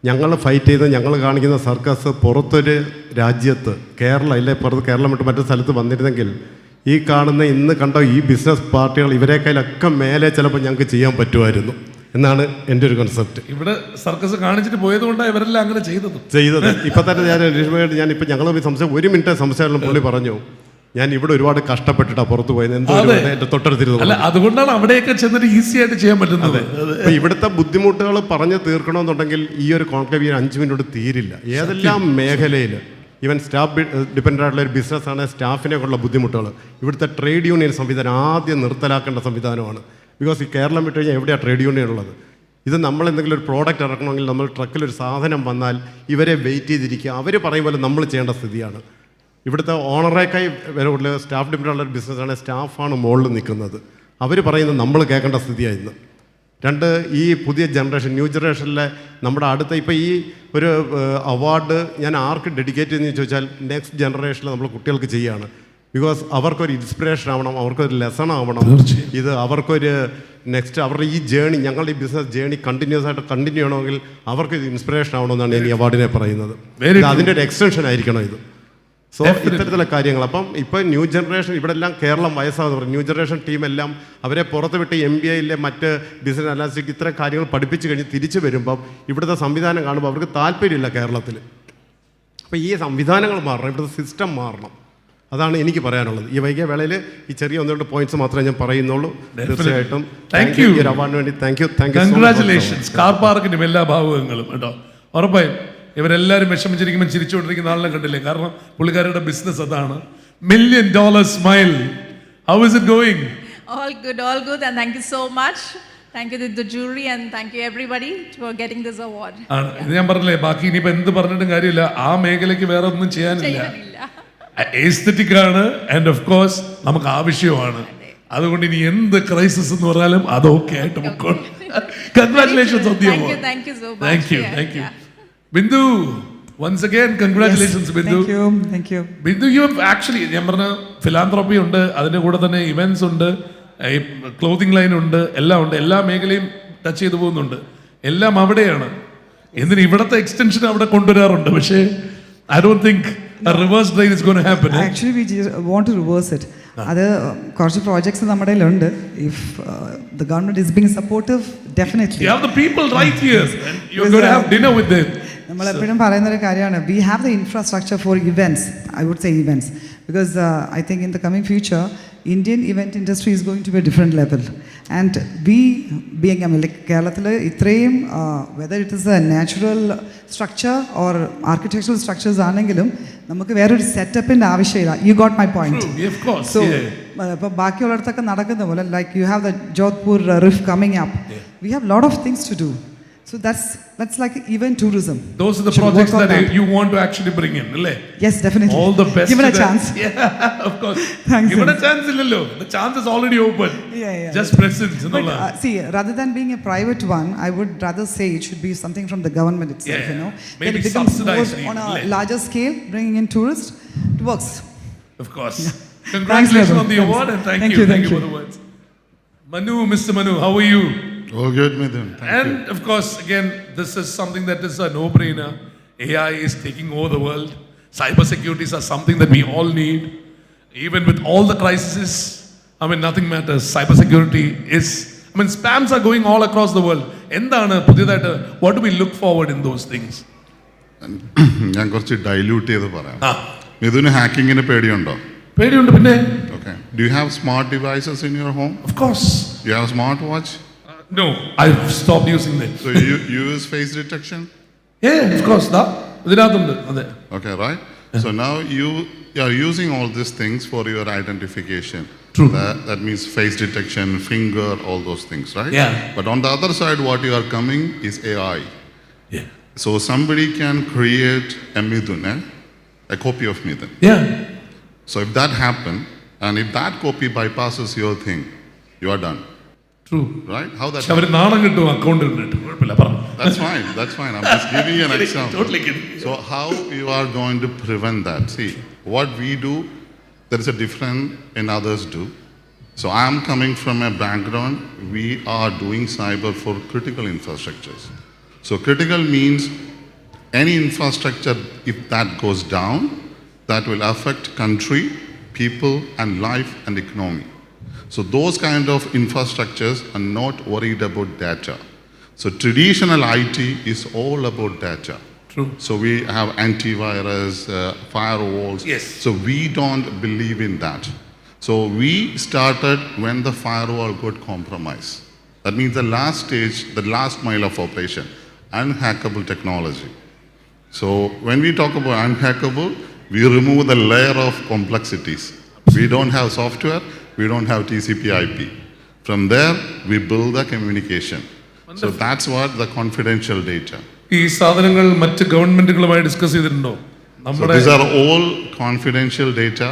ഞങ്ങൾ ഫൈറ്റ് ചെയ്ത് ഞങ്ങൾ കാണിക്കുന്ന സർക്കസ് പുറത്തൊരു രാജ്യത്ത്, കേരളം ഇല്ലേ, പുറത്ത് കേരളം വിട്ട് മറ്റു സ്ഥലത്ത് വന്നിരുന്നെങ്കിൽ ഈ കാണുന്ന ഇന്ന് കണ്ട ഈ ബിസിനസ് പാർട്ടികൾ ഇവരെക്കാളൊക്കെ മേലെ ചിലപ്പോൾ ഞങ്ങൾക്ക് ചെയ്യാൻ പറ്റുമായിരുന്നു എന്നാണ് എൻ്റെ ഒരു കൺസെപ്റ്റ്. ഇവിടെ സർക്കസ് കാണിച്ചിട്ട് പോയതുകൊണ്ടാണ് ഇവരെല്ലാം അങ്ങനെ ചെയ്തത്. ഇപ്പം തന്നെ ഞാനിപ്പോൾ ഞങ്ങൾ സംശയം 1 മിനിറ്റ് സംശയം പുള്ളി പറഞ്ഞു, ഞാൻ ഇവിടെ ഒരുപാട് കഷ്ടപ്പെട്ടിട്ടാണ് പുറത്ത് പോയത്, എന്തോ എൻ്റെ തൊട്ടടുത്തിരുന്നു. അതുകൊണ്ടാണ് അവിടെയൊക്കെ ചെന്നിട്ട് ഈസി ആയിട്ട് ചെയ്യാൻ പറ്റുന്നത്. അപ്പോൾ ഇവിടുത്തെ ബുദ്ധിമുട്ടുകൾ പറഞ്ഞ് തീർക്കണമെന്നുണ്ടെങ്കിൽ ഈ ഒരു കോൺക്ലേവ് 5 മിനിറ്റ് തീരില്ല. ഏതെല്ലാം മേഖലയിൽ, ഈവൻ സ്റ്റാഫ് ഡിപ്പെൻഡ് ആയിട്ടുള്ള ഒരു ബിസിനസ്സാണ്, സ്റ്റാഫിനെക്കുള്ള ബുദ്ധിമുട്ടുകൾ, ഇവിടുത്തെ ട്രേഡ് യൂണിയൻ സംവിധാനം ആദ്യം നിർത്തലാക്കേണ്ട സംവിധാനമാണ്. ബിക്കോസ് ഈ കേരളം വിട്ട് കഴിഞ്ഞാൽ എവിടെയാണ് ട്രേഡ് യൂണിയൻ ഉള്ളത്? ഇത് നമ്മൾ എന്തെങ്കിലും ഒരു പ്രോഡക്റ്റ് ഇറക്കണമെങ്കിൽ നമ്മൾ ട്രക്കിലൊരു സാധനം വന്നാൽ ഇവരെ വെയിറ്റ് ചെയ്തിരിക്കുക, അവർ പറയും പോലെ നമ്മൾ ചെയ്യേണ്ട സ്ഥിതിയാണ്. ഇവിടുത്തെ ഓണറേക്കായി വരെ സ്റ്റാഫ് ഡിപ്പെൻഡുള്ള ഒരു ബിസിനസ്സാണ്, സ്റ്റാഫാണ് മുകളിൽ നിൽക്കുന്നത്, അവർ പറയുന്നത് നമ്മൾ കേൾക്കേണ്ട സ്ഥിതിയായിരുന്നു. 2, ഈ പുതിയ ജനറേഷൻ, ന്യൂ ജനറേഷനിലെ നമ്മുടെ അടുത്ത ഇപ്പോൾ ഈ ഒരു അവാർഡ് ഞാൻ ആർക്ക് ഡെഡിക്കേറ്റ് ചെയ്യുന്നതെന്ന് ചോദിച്ചാൽ നെക്സ്റ്റ് ജനറേഷനിൽ നമ്മൾ കുട്ടികൾക്ക് ചെയ്യുകയാണ്. ബിക്കോസ് അവർക്കൊരു ഇൻസ്പിറേഷൻ ആവണം, അവർക്കൊരു ലെസൺ ആവണം. ഇത് അവർക്കൊരു നെക്സ്റ്റ് അവരുടെ ഈ ജേണി, ഞങ്ങളുടെ ഈ ബിസിനസ് ജേണി കണ്ടിന്യൂസ് ആയിട്ട് കണ്ടിന്യൂ ചെയ്യണമെങ്കിൽ അവർക്ക് ഇത് ഇൻസ്പിറേഷൻ ആവണമെന്നാണ് ഞാൻ ഈ അവാർഡിനെ പറയുന്നത്. അതിൻ്റെ ഒരു എക്സ്റ്റൻഷൻ ആയിരിക്കണം ഇത്. സോ ഇത്തരത്തിലുള്ള കാര്യങ്ങൾ. അപ്പം ഇപ്പോൾ ന്യൂ ജനറേഷൻ ഇവിടെ എല്ലാം കേരളം വയസ്സാകുന്ന പറയും, ന്യൂ ജനറേഷൻ ടീമെല്ലാം അവരെ പുറത്ത് വിട്ട് MBAയിലെ മറ്റ് ബിസിനസ് അനാലിസ്റ്റിക് ഇത്തരം കാര്യങ്ങൾ പഠിപ്പിച്ച് കഴിഞ്ഞ് തിരിച്ചു വരുമ്പം ഇവിടുത്തെ സംവിധാനം കാണുമ്പോൾ അവർക്ക് താല്പര്യമില്ല കേരളത്തിൽ. അപ്പോൾ ഈ സംവിധാനങ്ങൾ മാറണം, ഇവിടുത്തെ സിസ്റ്റം മാറണം. അതാണ് എനിക്ക് പറയാനുള്ളത്. ഈ വൈകിയ വേളയിൽ ഈ ചെറിയ 1-2 പോയിന്റ്സ് മാത്രമേ ഞാൻ പറയുന്നുള്ളൂ. തീർച്ചയായിട്ടും അവാർഡിന് വേണ്ടി താങ്ക് യു. കൺഗ്രാറ്റുലേഷൻസ് കാർ പാർക്കിനും എല്ലാ ഭാഗങ്ങളും കേട്ടോ. ഉറപ്പായും ഇവരെല്ലാവരും വിഷമിച്ചിരിക്കുമ്പോൾ ചിരിച്ചുകൊണ്ടിരിക്കുന്ന ആളിനെ കണ്ടില്ലേ? കാരണം പുള്ളിക്കാരുടെ ബിസിനസ് അതാണ്. $1 million smile. How is it going? All good, and thank you so much. Thank you to the jury and thank you everybody for getting this award. ആണ് ഇത് ഞാൻ പറഞ്ഞില്ലേ, ബാക്കി ഇനിയിപ്പോ എന്ത് പറഞ്ഞിട്ടും കാര്യമില്ല, ആ മേഖലയ്ക്ക് വേറെ ഒന്നും ചെയ്യാനില്ല. എസ്തെറ്റിക് ആണ് ആൻഡ് ഓഫ് കോഴ്സ് നമുക്ക് ആവശ്യമാണ്. അതുകൊണ്ട് ഇനി എന്ത് ക്രൈസിസ് എന്ന് പറഞ്ഞാലും അത് ഓക്കെ ആയിട്ട് പൊക്കോളും. Congratulations on the award. Thank you so much. Thank you. Bindu, once again congratulations. Yes, Bindu. Thank you. Bindu, you have actually, ഞാൻ പറഞ്ഞ ഫിലാന്ത്രോപ്പി ഉണ്ട്, അതിൻ്റെ കൂടെ തന്നെ ഇവന്റ്സ് ഉണ്ട്, ക്ലോത്തിങ് ലൈൻ ഉണ്ട്, എല്ലാം ഉണ്ട്. എല്ലാ മേഖലയും ടച്ച് ചെയ്തു പോകുന്നുണ്ട്. എല്ലാം അവിടെയാണ്. എന്തിന് ഇവിടുത്തെ എക്സ്റ്റൻഷൻ അവിടെ കൊണ്ടുവരാറുണ്ട്. പക്ഷേ I don't think a reverse drain is going to happen. Actually, we just want to reverse it. അത് കുറച്ച് പ്രോജക്ട്സ് നമ്മുടെ കയ്യിലുണ്ട്. If the government is being supportive, definitely. You have the people right here and you're going to have dinner with them. നമ്മൾ എപ്പോഴും പറയുന്ന ഒരു കാര്യമാണ്, we have the infrastructure for events. I would say events because I think in the coming future Indian event industry is going to be a different level, and we being like കേരളത്തിൽ ഇത്രയും whether it is a natural structure or architectural structures ആണെങ്കിലും നമുക്ക് വേറൊരു സെറ്റപ്പിൻ്റെ ആവശ്യമില്ല. You got my point. Of course. So ഇപ്പോൾ ബാക്കിയുള്ളിടത്തൊക്കെ നടക്കുന്ന പോലെ like you have the Jodhpur Riff coming up. We have a lot of things to do. So that's like event tourism. Those are the projects that you want to actually bring in, alle? Yes, definitely. All the best. Given a chance. Yeah, of course. Thanks. Given a chance illalo. The chance is already open. Yeah. Just presence, But, see, rather than being a private one, I would rather say it should be something from the government itself, you know. Maybe that it becomes subsidized more on a larger scale, bringing in tourists. It works. Of course. Yeah. Congratulations on the Thanks. award and thank Thank you. you. Thank you for the words. Manu, Mr. Manu, how are you? All good, Midhun. And of course, again, this is something that is a no-brainer. AI is taking over the world. Cybersecurities are something that we all need. Even with all the crises, I mean, nothing matters. Cybersecurity is, I mean, spams are going all across the world. What do we look forward in those things? ഞാൻ കുറച്ച് dilute ചെയ്ത് പറയാം. മിഥുന് ഹാക്കിങ്ങിന് പേടിയുണ്ടോ? പേടിയുണ്ട് പിന്നെ. Okay. Do you have smart devices in your home? Of course. You have a smartwatch? No, I've stopped using them. So you use face detection? Yeah, of course. Okay, right? So now you are using all these things for your identification. True. That means face detection, finger, all those things, right? Yeah. But on the other side, what you are coming is AI. Yeah. So somebody can create a Midhun, a copy of Midhun. Yeah. So if that happens, and if that copy bypasses your thing, you are done. True. Right? How that That's fine. That's fine. I'm just giving you an example. Totally kidding. So how you are going to prevent that? See, what we do, there is a difference in others do. So I am coming from a background, we are doing cyber for critical infrastructures. So critical means any infrastructure, if that goes down, that will affect country, people, and life and economy. So those kind of infrastructures are not worried about data. So traditional IT is all about data. True. So we have antivirus, firewalls. Yes. So we don't believe in that. So we started when the firewall got compromised. That means the last stage, the last mile of operation, unhackable technology. So when we talk about unhackable, we remove the layer of complexities. We don't have software, we don't have TCP/IP. From there, we build the communication. So that's what the confidential data. ഈ സാധനങ്ങൾ മറ്റ് ഗവൺമെന്റുകളുമായി discuss ചെയ്തിട്ടുണ്ടോ? So these are all confidential data.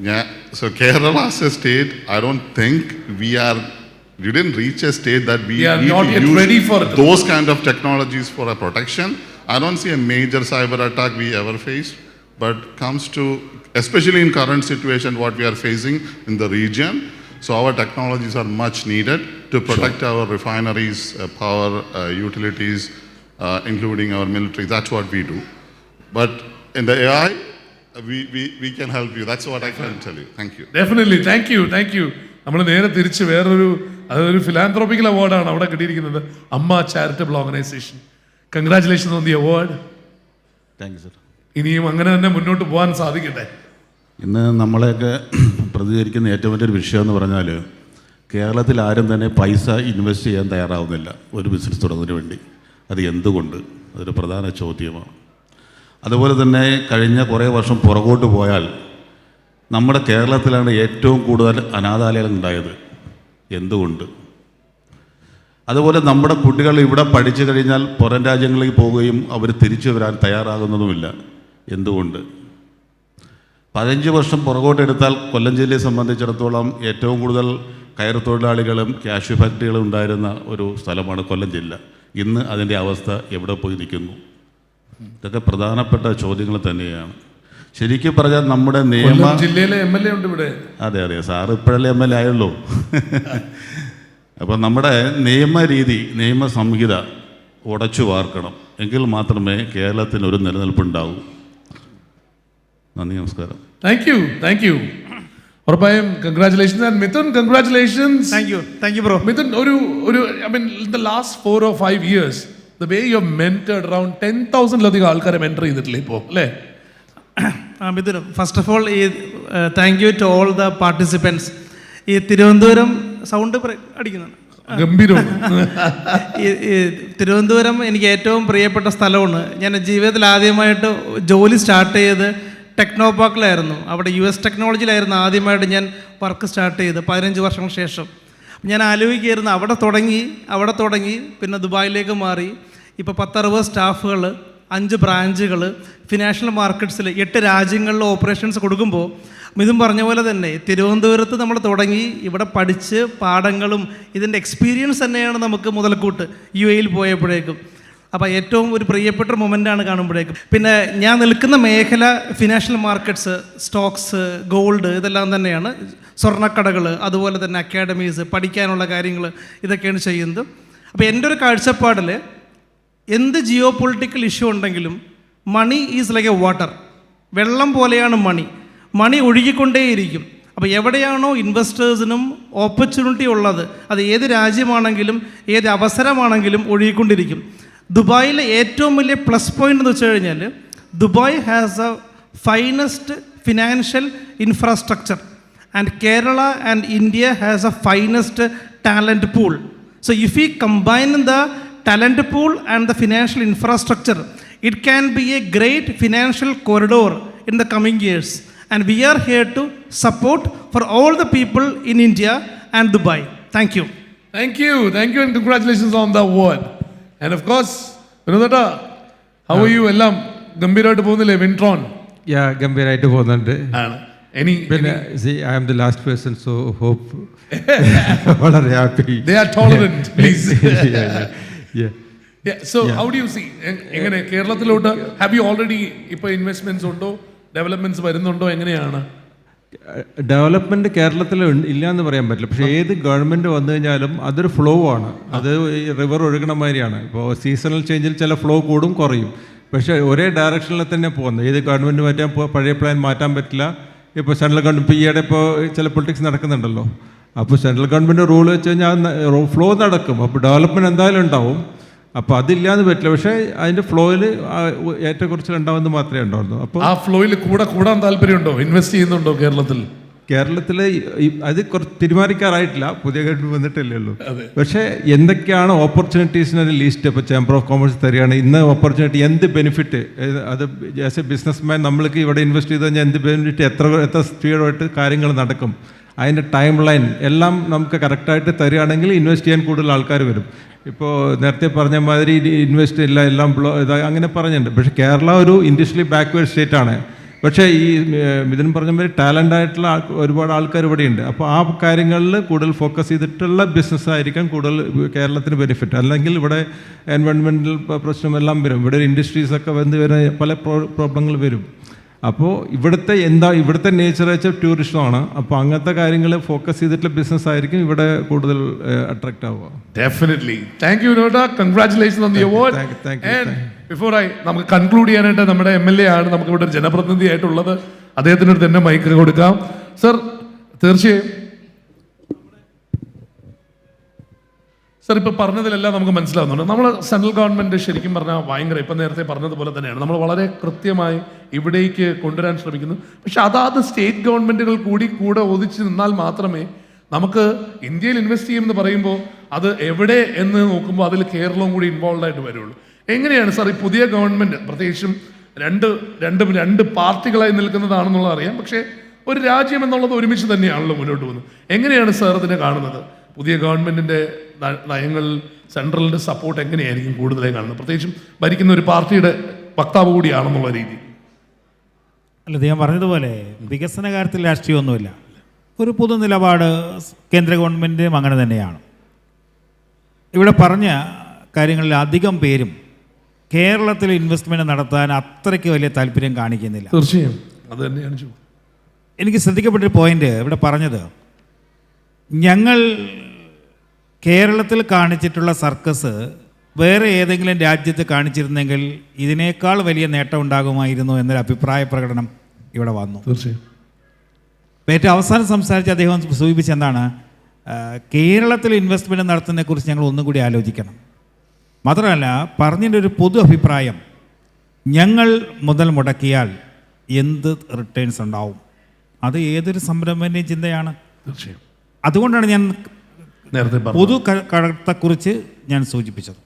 Yeah. So Kerala as a state, I don't think we didn't reach a state that we are need not to yet use ready for those kind of technologies for a protection. I don't see a major cyber attack we ever faced, but comes to, especially in current situation, what we are facing in the region. So our technologies are much needed to protect our refineries, power utilities, including our military. That's what we do. But in the AI, we can help you. That's what I can tell you. Thank you. Definitely. Thank you. നമ്മൾ നേരെ തിരിച്ച് അതൊരു ഫിലാന്ത്രോപ്പിക്കൽ അവാർഡാണ് അവിടെ കിട്ടിയിരിക്കുന്നത്. അമ്മ charitable organisation. Congratulations on the award. Thank you sir. ഇനിയും അങ്ങനെ തന്നെ മുന്നോട്ട് പോകാൻ സാധിക്കട്ടെ. ഇന്ന് നമ്മളെയൊക്കെ പ്രതികരിക്കുന്ന ഏറ്റവും വലിയൊരു വിഷയം എന്ന് പറഞ്ഞാൽ കേരളത്തിൽ ആരും തന്നെ പൈസ ഇൻവെസ്റ്റ് ചെയ്യാൻ തയ്യാറാവുന്നില്ല ഒരു ബിസിനസ് തുടങ്ങുന്നതിന് വേണ്ടി. അത് എന്തുകൊണ്ട്? അതൊരു പ്രധാന ചോദ്യമാണ്. അതുപോലെ തന്നെ കഴിഞ്ഞ കുറേ വർഷം പുറകോട്ട് പോയാൽ നമ്മുടെ കേരളത്തിലാണ് ഏറ്റവും കൂടുതൽ അനാഥാലയങ്ങൾ ഉണ്ടായത്. എന്തുകൊണ്ട്? അതുപോലെ നമ്മുടെ കുട്ടികൾ ഇവിടെ പഠിച്ചു കഴിഞ്ഞാൽ പുറം രാജ്യങ്ങളിൽ പോവുകയും അവർ തിരിച്ചു വരാൻ തയ്യാറാകുന്നതുമില്ല. എന്തുകൊണ്ട്? 15 വർഷം പുറകോട്ടെടുത്താൽ കൊല്ലം ജില്ലയെ സംബന്ധിച്ചിടത്തോളം ഏറ്റവും കൂടുതൽ കയർ തൊഴിലാളികളും കാഷ്യൂ ഫാക്ടറികളും ഉണ്ടായിരുന്ന ഒരു സ്ഥലമാണ് കൊല്ലം ജില്ല. ഇന്ന് അതിൻ്റെ അവസ്ഥ എവിടെ പോയി നിൽക്കുന്നു? ഇതൊക്കെ പ്രധാനപ്പെട്ട ചോദ്യങ്ങൾ തന്നെയാണ്. ശരിക്കും പറഞ്ഞാൽ നമ്മുടെ ജില്ലയിലെ MLA ഉണ്ട് ഇവിടെ. അതെ അതെ, സാറ് ഇപ്പോഴല്ലേ MLA ആയുള്ളൂ. അപ്പം നമ്മുടെ നിയമരീതി, നിയമ സംഹിത ഉടച്ചു വാർക്കണം. എങ്കിൽ മാത്രമേ കേരളത്തിന് ഒരു നിലനിൽപ്പുണ്ടാവൂ. നന്ദി, നമസ്കാരം. Thank you. ഉറപ്പായും congratulations. And Mithun, congratulations. Thank you bro. Mithun, ഒരു I mean the last 4 or 5 years the way you have mentored around 10,000 ആൾക്കാരെ മെന്റർ ചെയ്തിട്ടില്ലേ ഇപ്പോൾ, അല്ലേ? Midhun, first of all thank you to all the participants. ഈ തിരുവനന്തപുരം സൗണ്ട് അടിക്കുന്നുണ്ട്, ഗംഭീരമാണ്. തിരുവനന്തപുരം എനിക്ക് ഏറ്റവും പ്രിയപ്പെട്ട സ്ഥലമാണ്. ഞാൻ ജീവിതത്തിൽ ആദ്യമായിട്ട് ജോലി സ്റ്റാർട്ട് ചെയ്ത് ടെക്നോ പാർക്കിലായിരുന്നു. അവിടെ US ടെക്നോളജിയിലായിരുന്നു ആദ്യമായിട്ട് ഞാൻ വർക്ക് സ്റ്റാർട്ട് ചെയ്ത് 15 വർഷങ്ങൾക്ക് ശേഷം. ഞാൻ ആലോചിക്കുകയായിരുന്നു, അവിടെ തുടങ്ങി പിന്നെ ദുബായിലേക്ക് മാറി. ഇപ്പോൾ 10-60 സ്റ്റാഫുകൾ, 5 ബ്രാഞ്ചുകൾ, ഫിനാൻഷ്യൽ മാർക്കറ്റ്സിൽ 8 രാജ്യങ്ങളിൽ ഓപ്പറേഷൻസ് കൊടുക്കുമ്പോൾ മിഥുൻ പറഞ്ഞ പോലെ തന്നെ തിരുവനന്തപുരത്ത് നമ്മൾ തുടങ്ങി ഇവിടെ പഠിച്ച് പാഠങ്ങളും ഇതിൻ്റെ എക്സ്പീരിയൻസ് തന്നെയാണ് നമുക്ക് മുതൽക്കൂട്ട് UAE പോയപ്പോഴേക്കും. അപ്പോൾ ഏറ്റവും ഒരു പ്രിയപ്പെട്ട മൊമെൻ്റാണ് കാണുമ്പോഴേക്കും. പിന്നെ ഞാൻ നിൽക്കുന്ന മേഖല ഫിനാൻഷ്യൽ മാർക്കറ്റ്സ്, സ്റ്റോക്സ്, ഗോൾഡ്, ഇതെല്ലാം തന്നെയാണ്. സ്വർണ്ണക്കടകൾ, അതുപോലെ തന്നെ അക്കാഡമീസ്, പഠിക്കാനുള്ള കാര്യങ്ങൾ, ഇതൊക്കെയാണ് ചെയ്യുന്നത്. അപ്പോൾ എൻ്റെ ഒരു കാഴ്ചപ്പാടിൽ എന്ത് ജിയോ പൊളിറ്റിക്കൽ ഇഷ്യൂ ഉണ്ടെങ്കിലും money is like a water. വെള്ളം പോലെയാണ് മണി ഒഴുകിക്കൊണ്ടേയിരിക്കും. അപ്പോൾ എവിടെയാണോ ഇൻവെസ്റ്റേഴ്സിനും ഓപ്പർച്യൂണിറ്റി ഉള്ളത്, അത് ഏത് രാജ്യമാണെങ്കിലും ഏത് അവസരമാണെങ്കിലും ഒഴുകിക്കൊണ്ടിരിക്കും. ദുബായിലെ ഏറ്റവും വലിയ പ്ലസ് പോയിൻ്റ് എന്ന് വെച്ച് കഴിഞ്ഞാൽ Dubai has A finest financial infrastructure and Kerala and India has A finest talent pool. So if you combine the talent pool and the financial infrastructure, it can be a great financial corridor in the coming years, and we are here to support for all the people in India and Dubai. Thank you and congratulations on the award. And of course, Vinodata, how are you? എല്ലാം ഗംഭീരമായിട്ട് പോകുന്നില്ലേ വിൻട്രോൺ? ഗംഭീരമായിട്ട് പോകുന്നുണ്ട്. I am the last person, so hope വളരെ happy. They are tolerant, please. So how do you see എങ്ങനെ കേരളത്തിലോട്ട് have you already ഇപ്പോൾ investments ഉണ്ടോ, developments വരുന്നുണ്ടോ, എങ്ങനെയാണ്? ഡെവലപ്മെന്റ് കേരളത്തിൽ ഇല്ല എന്ന് പറയാൻ പറ്റില്ല. പക്ഷേ ഏത് ഗവൺമെന്റ് വന്നു കഴിഞ്ഞാലും അതൊരു ഫ്ലോ ആണ്. അത് റിവർ ഒഴുകണ മാതിരിയാണ്. ഇപ്പോൾ സീസണൽ ചേഞ്ചിൽ ചില ഫ്ലോ കൂടും കുറയും. പക്ഷേ ഒരേ ഡയറക്ഷനിൽ തന്നെ പോകുന്നത്. ഏത് ഗവൺമെൻറ് മാറ്റാൻ പഴയ പ്ലാൻ മാറ്റാൻ പറ്റില്ല. ഇപ്പോൾ സെൻട്രൽ ഗവൺമെൻറ് ഇപ്പോൾ ഈയിടെ ഇപ്പോൾ ചില പൊളിറ്റിക്സ് നടക്കുന്നുണ്ടല്ലോ. അപ്പോൾ സെൻട്രൽ ഗവൺമെൻറ് റൂൾ വെച്ച് കഴിഞ്ഞാൽ ഫ്ലോ നടക്കും. അപ്പോൾ ഡെവലപ്മെൻറ്റ് എന്തായാലും ഉണ്ടാവും. അപ്പോൾ അതില്ലാന്ന് പറ്റില്ല. പക്ഷേ അതിൻ്റെ ഫ്ലോയിൽ ഏറ്റക്കുറച്ചിൽ ഉണ്ടാവുന്നത് മാത്രമേ ഉണ്ടാവുള്ളൂ. അപ്പോൾ ആ ഫ്ലോയിൽ കൂടാൻ താല്പര്യമുണ്ടോ? ഇൻവെസ്റ്റ് ചെയ്യുന്നുണ്ടോ കേരളത്തിൽ? അത് കുറച്ച് തീരുമാനിക്കാറായിട്ടില്ല, പുതിയ ഗവൺമെൻറ് വന്നിട്ടല്ലേ ഉള്ളൂ. പക്ഷേ എന്തൊക്കെയാണ് ഓപ്പർച്യൂണിറ്റീസിനൊരു ലിസ്റ്റ് ഇപ്പോൾ ചേംബർ ഓഫ് കോമേഴ്സ് തരികയാണ്. ഇന്ന് ഓപ്പർച്യൂണിറ്റി എന്ത് ബെനിഫിറ്റ്, അത് ആസ് എ ബിസിനസ് മാൻ നമ്മൾക്ക് ഇവിടെ ഇൻവെസ്റ്റ് ചെയ്ത് കഴിഞ്ഞാൽ എന്ത് ബെനിഫിറ്റ്, എത്ര സ്പീഡായിട്ട് കാര്യങ്ങൾ നടക്കും, അതിൻ്റെ ടൈം ലൈൻ എല്ലാം നമുക്ക് കറക്റ്റായിട്ട് തരികയാണെങ്കിൽ ഇൻവെസ്റ്റ് ചെയ്യാൻ കൂടുതൽ ആൾക്കാർ വരും. ഇപ്പോൾ നേരത്തെ പറഞ്ഞ മാതിരി ഇൻവെസ്റ്റ് ഇല്ല, എല്ലാം അങ്ങനെ പറഞ്ഞിട്ടുണ്ട്. പക്ഷേ കേരള ഒരു ഇൻഡസ്ട്രിയലി ബാക്ക്വേർഡ് സ്റ്റേറ്റാണ്. പക്ഷേ ഈ മിഥുൻ പറഞ്ഞ മാതിരി ടാലൻ്റ് ആയിട്ടുള്ള ഒരുപാട് ആൾക്കാർ ഇവിടെയുണ്ട്. അപ്പോൾ ആ കാര്യങ്ങളിൽ കൂടുതൽ ഫോക്കസ് ചെയ്തിട്ടുള്ള ബിസിനസ് ആയിരിക്കും കൂടുതൽ കേരളത്തിന് ബെനിഫിറ്റ്. അല്ലെങ്കിൽ ഇവിടെ എൻവയോൺമെൻറ്റൽ പ്രശ്നമെല്ലാം വരും. ഇവിടെ ഇൻഡസ്ട്രീസൊക്കെ വന്ന് വരുന്ന പല പ്രോബ്ലങ്ങൾ വരും. അപ്പോൾ ഇവിടുത്തെ നേച്ചർ വെച്ചാൽ ടൂറിസമാണ്. അപ്പോൾ അങ്ങനത്തെ കാര്യങ്ങൾ ഫോക്കസ് ചെയ്തിട്ടുള്ള ബിസിനസ് ആയിരിക്കും ഇവിടെ കൂടുതൽ അട്രാക്ട് ആവുക. ഡെഫിനറ്റ്ലി. താങ്ക് യു വിനോദ, congratulation on the award. And before നമുക്ക് കൺക്ലൂഡ് ചെയ്യാനായിട്ട് നമ്മുടെ MLA ആണ് നമുക്ക് ഇവിടെ ഒരു ജനപ്രതിനിധി ആയിട്ടുള്ളത്. അദ്ദേഹത്തിനോട് തന്നെ മൈക്ക് കൊടുക്കാം. സർ, തീർച്ചയായും സർ ഇപ്പോൾ പറഞ്ഞതിലെല്ലാം നമുക്ക് മനസ്സിലാവുന്നുണ്ട്. നമ്മൾ സെൻട്രൽ ഗവൺമെൻറ് ശരിക്കും പറഞ്ഞാൽ ഭയങ്കര, ഇപ്പം നേരത്തെ പറഞ്ഞതുപോലെ തന്നെയാണ്, നമ്മൾ വളരെ കൃത്യമായി ഇവിടേക്ക് കൊണ്ടുവരാൻ ശ്രമിക്കുന്നു. പക്ഷെ അതാത് സ്റ്റേറ്റ് ഗവൺമെൻറ്റുകൾ കൂടെ ഒതിച്ച് നിന്നാൽ മാത്രമേ നമുക്ക് ഇന്ത്യയിൽ ഇൻവെസ്റ്റ് ചെയ്യുമെന്ന് പറയുമ്പോൾ അത് എവിടെ എന്ന് നോക്കുമ്പോൾ അതിൽ കേരളവും കൂടി ഇൻവോൾവ് ആയിട്ട് വരുള്ളൂ. എങ്ങനെയാണ് സാർ ഈ പുതിയ ഗവൺമെൻറ്, പ്രത്യേകിച്ചും രണ്ട് പാർട്ടികളായി നിൽക്കുന്നതാണെന്നുള്ളത് അറിയാം, പക്ഷേ ഒരു രാജ്യം എന്നുള്ളത് ഒരുമിച്ച് തന്നെയാണല്ലോ മുന്നോട്ട് പോകുന്നത്. എങ്ങനെയാണ് സാർ ഇതിനെ കാണുന്നത്? പുതിയ ഗവൺമെൻറ്റിൻ്റെ നയങ്ങളിൽ സെൻട്രലിൻ്റെ സപ്പോർട്ട് എങ്ങനെയായിരിക്കും കൂടുതലായി കാണുന്നത്, പ്രത്യേകിച്ചും ഭരിക്കുന്ന ഒരു പാർട്ടിയുടെ വക്താവ് കൂടിയാണെന്നുള്ള രീതി? അല്ല, ഞാൻ പറഞ്ഞതുപോലെ വികസന കാര്യത്തിൽ രാഷ്ട്രീയമൊന്നുമില്ല. ഒരു പൊതു നിലപാട് കേന്ദ്ര ഗവൺമെൻറ്റും അങ്ങനെ തന്നെയാണ്. ഇവിടെ പറഞ്ഞ കാര്യങ്ങളിൽ അധികം പേരും കേരളത്തിൽ ഇൻവെസ്റ്റ്മെൻറ്റ് നടത്താൻ അത്രയ്ക്ക് വലിയ താല്പര്യം കാണിക്കുന്നില്ല. തീർച്ചയായും അത് തന്നെയാണ്. എനിക്ക് ശ്രദ്ധിക്കപ്പെട്ടൊരു പോയിന്റ് ഇവിടെ പറഞ്ഞത്, ഞങ്ങൾ കേരളത്തിൽ കാണിച്ചിട്ടുള്ള സർക്കസ് വേറെ ഏതെങ്കിലും രാജ്യത്ത് കാണിച്ചിരുന്നെങ്കിൽ ഇതിനേക്കാൾ വലിയ നേട്ടം ഉണ്ടാകുമായിരുന്നു എന്നൊരു അഭിപ്രായ പ്രകടനം ഇവിടെ വന്നു. തീർച്ചയായും. ഏറ്റവും അവസാനം സംസാരിച്ച് അദ്ദേഹം സൂചിപ്പിച്ച എന്താണ്, കേരളത്തിൽ ഇൻവെസ്റ്റ്മെൻറ്റ് നടത്തുന്നതിനെക്കുറിച്ച് ഞങ്ങൾ ഒന്നും കൂടി ആലോചിക്കണം. മാത്രമല്ല പറഞ്ഞതിൻ്റെ ഒരു പൊതു അഭിപ്രായം, ഞങ്ങൾ മുതൽ മുടക്കിയാൽ എന്ത് റിട്ടേൺസ് ഉണ്ടാവും, അത് ഏതൊരു സംരംഭത്തിൻ്റെയും ചിന്തയാണ്. തീർച്ചയായും. അതുകൊണ്ടാണ് ഞാൻ നേരത്തെ പൊതു കടത്തെക്കുറിച്ച് ഞാൻ സൂചിപ്പിച്ചത്.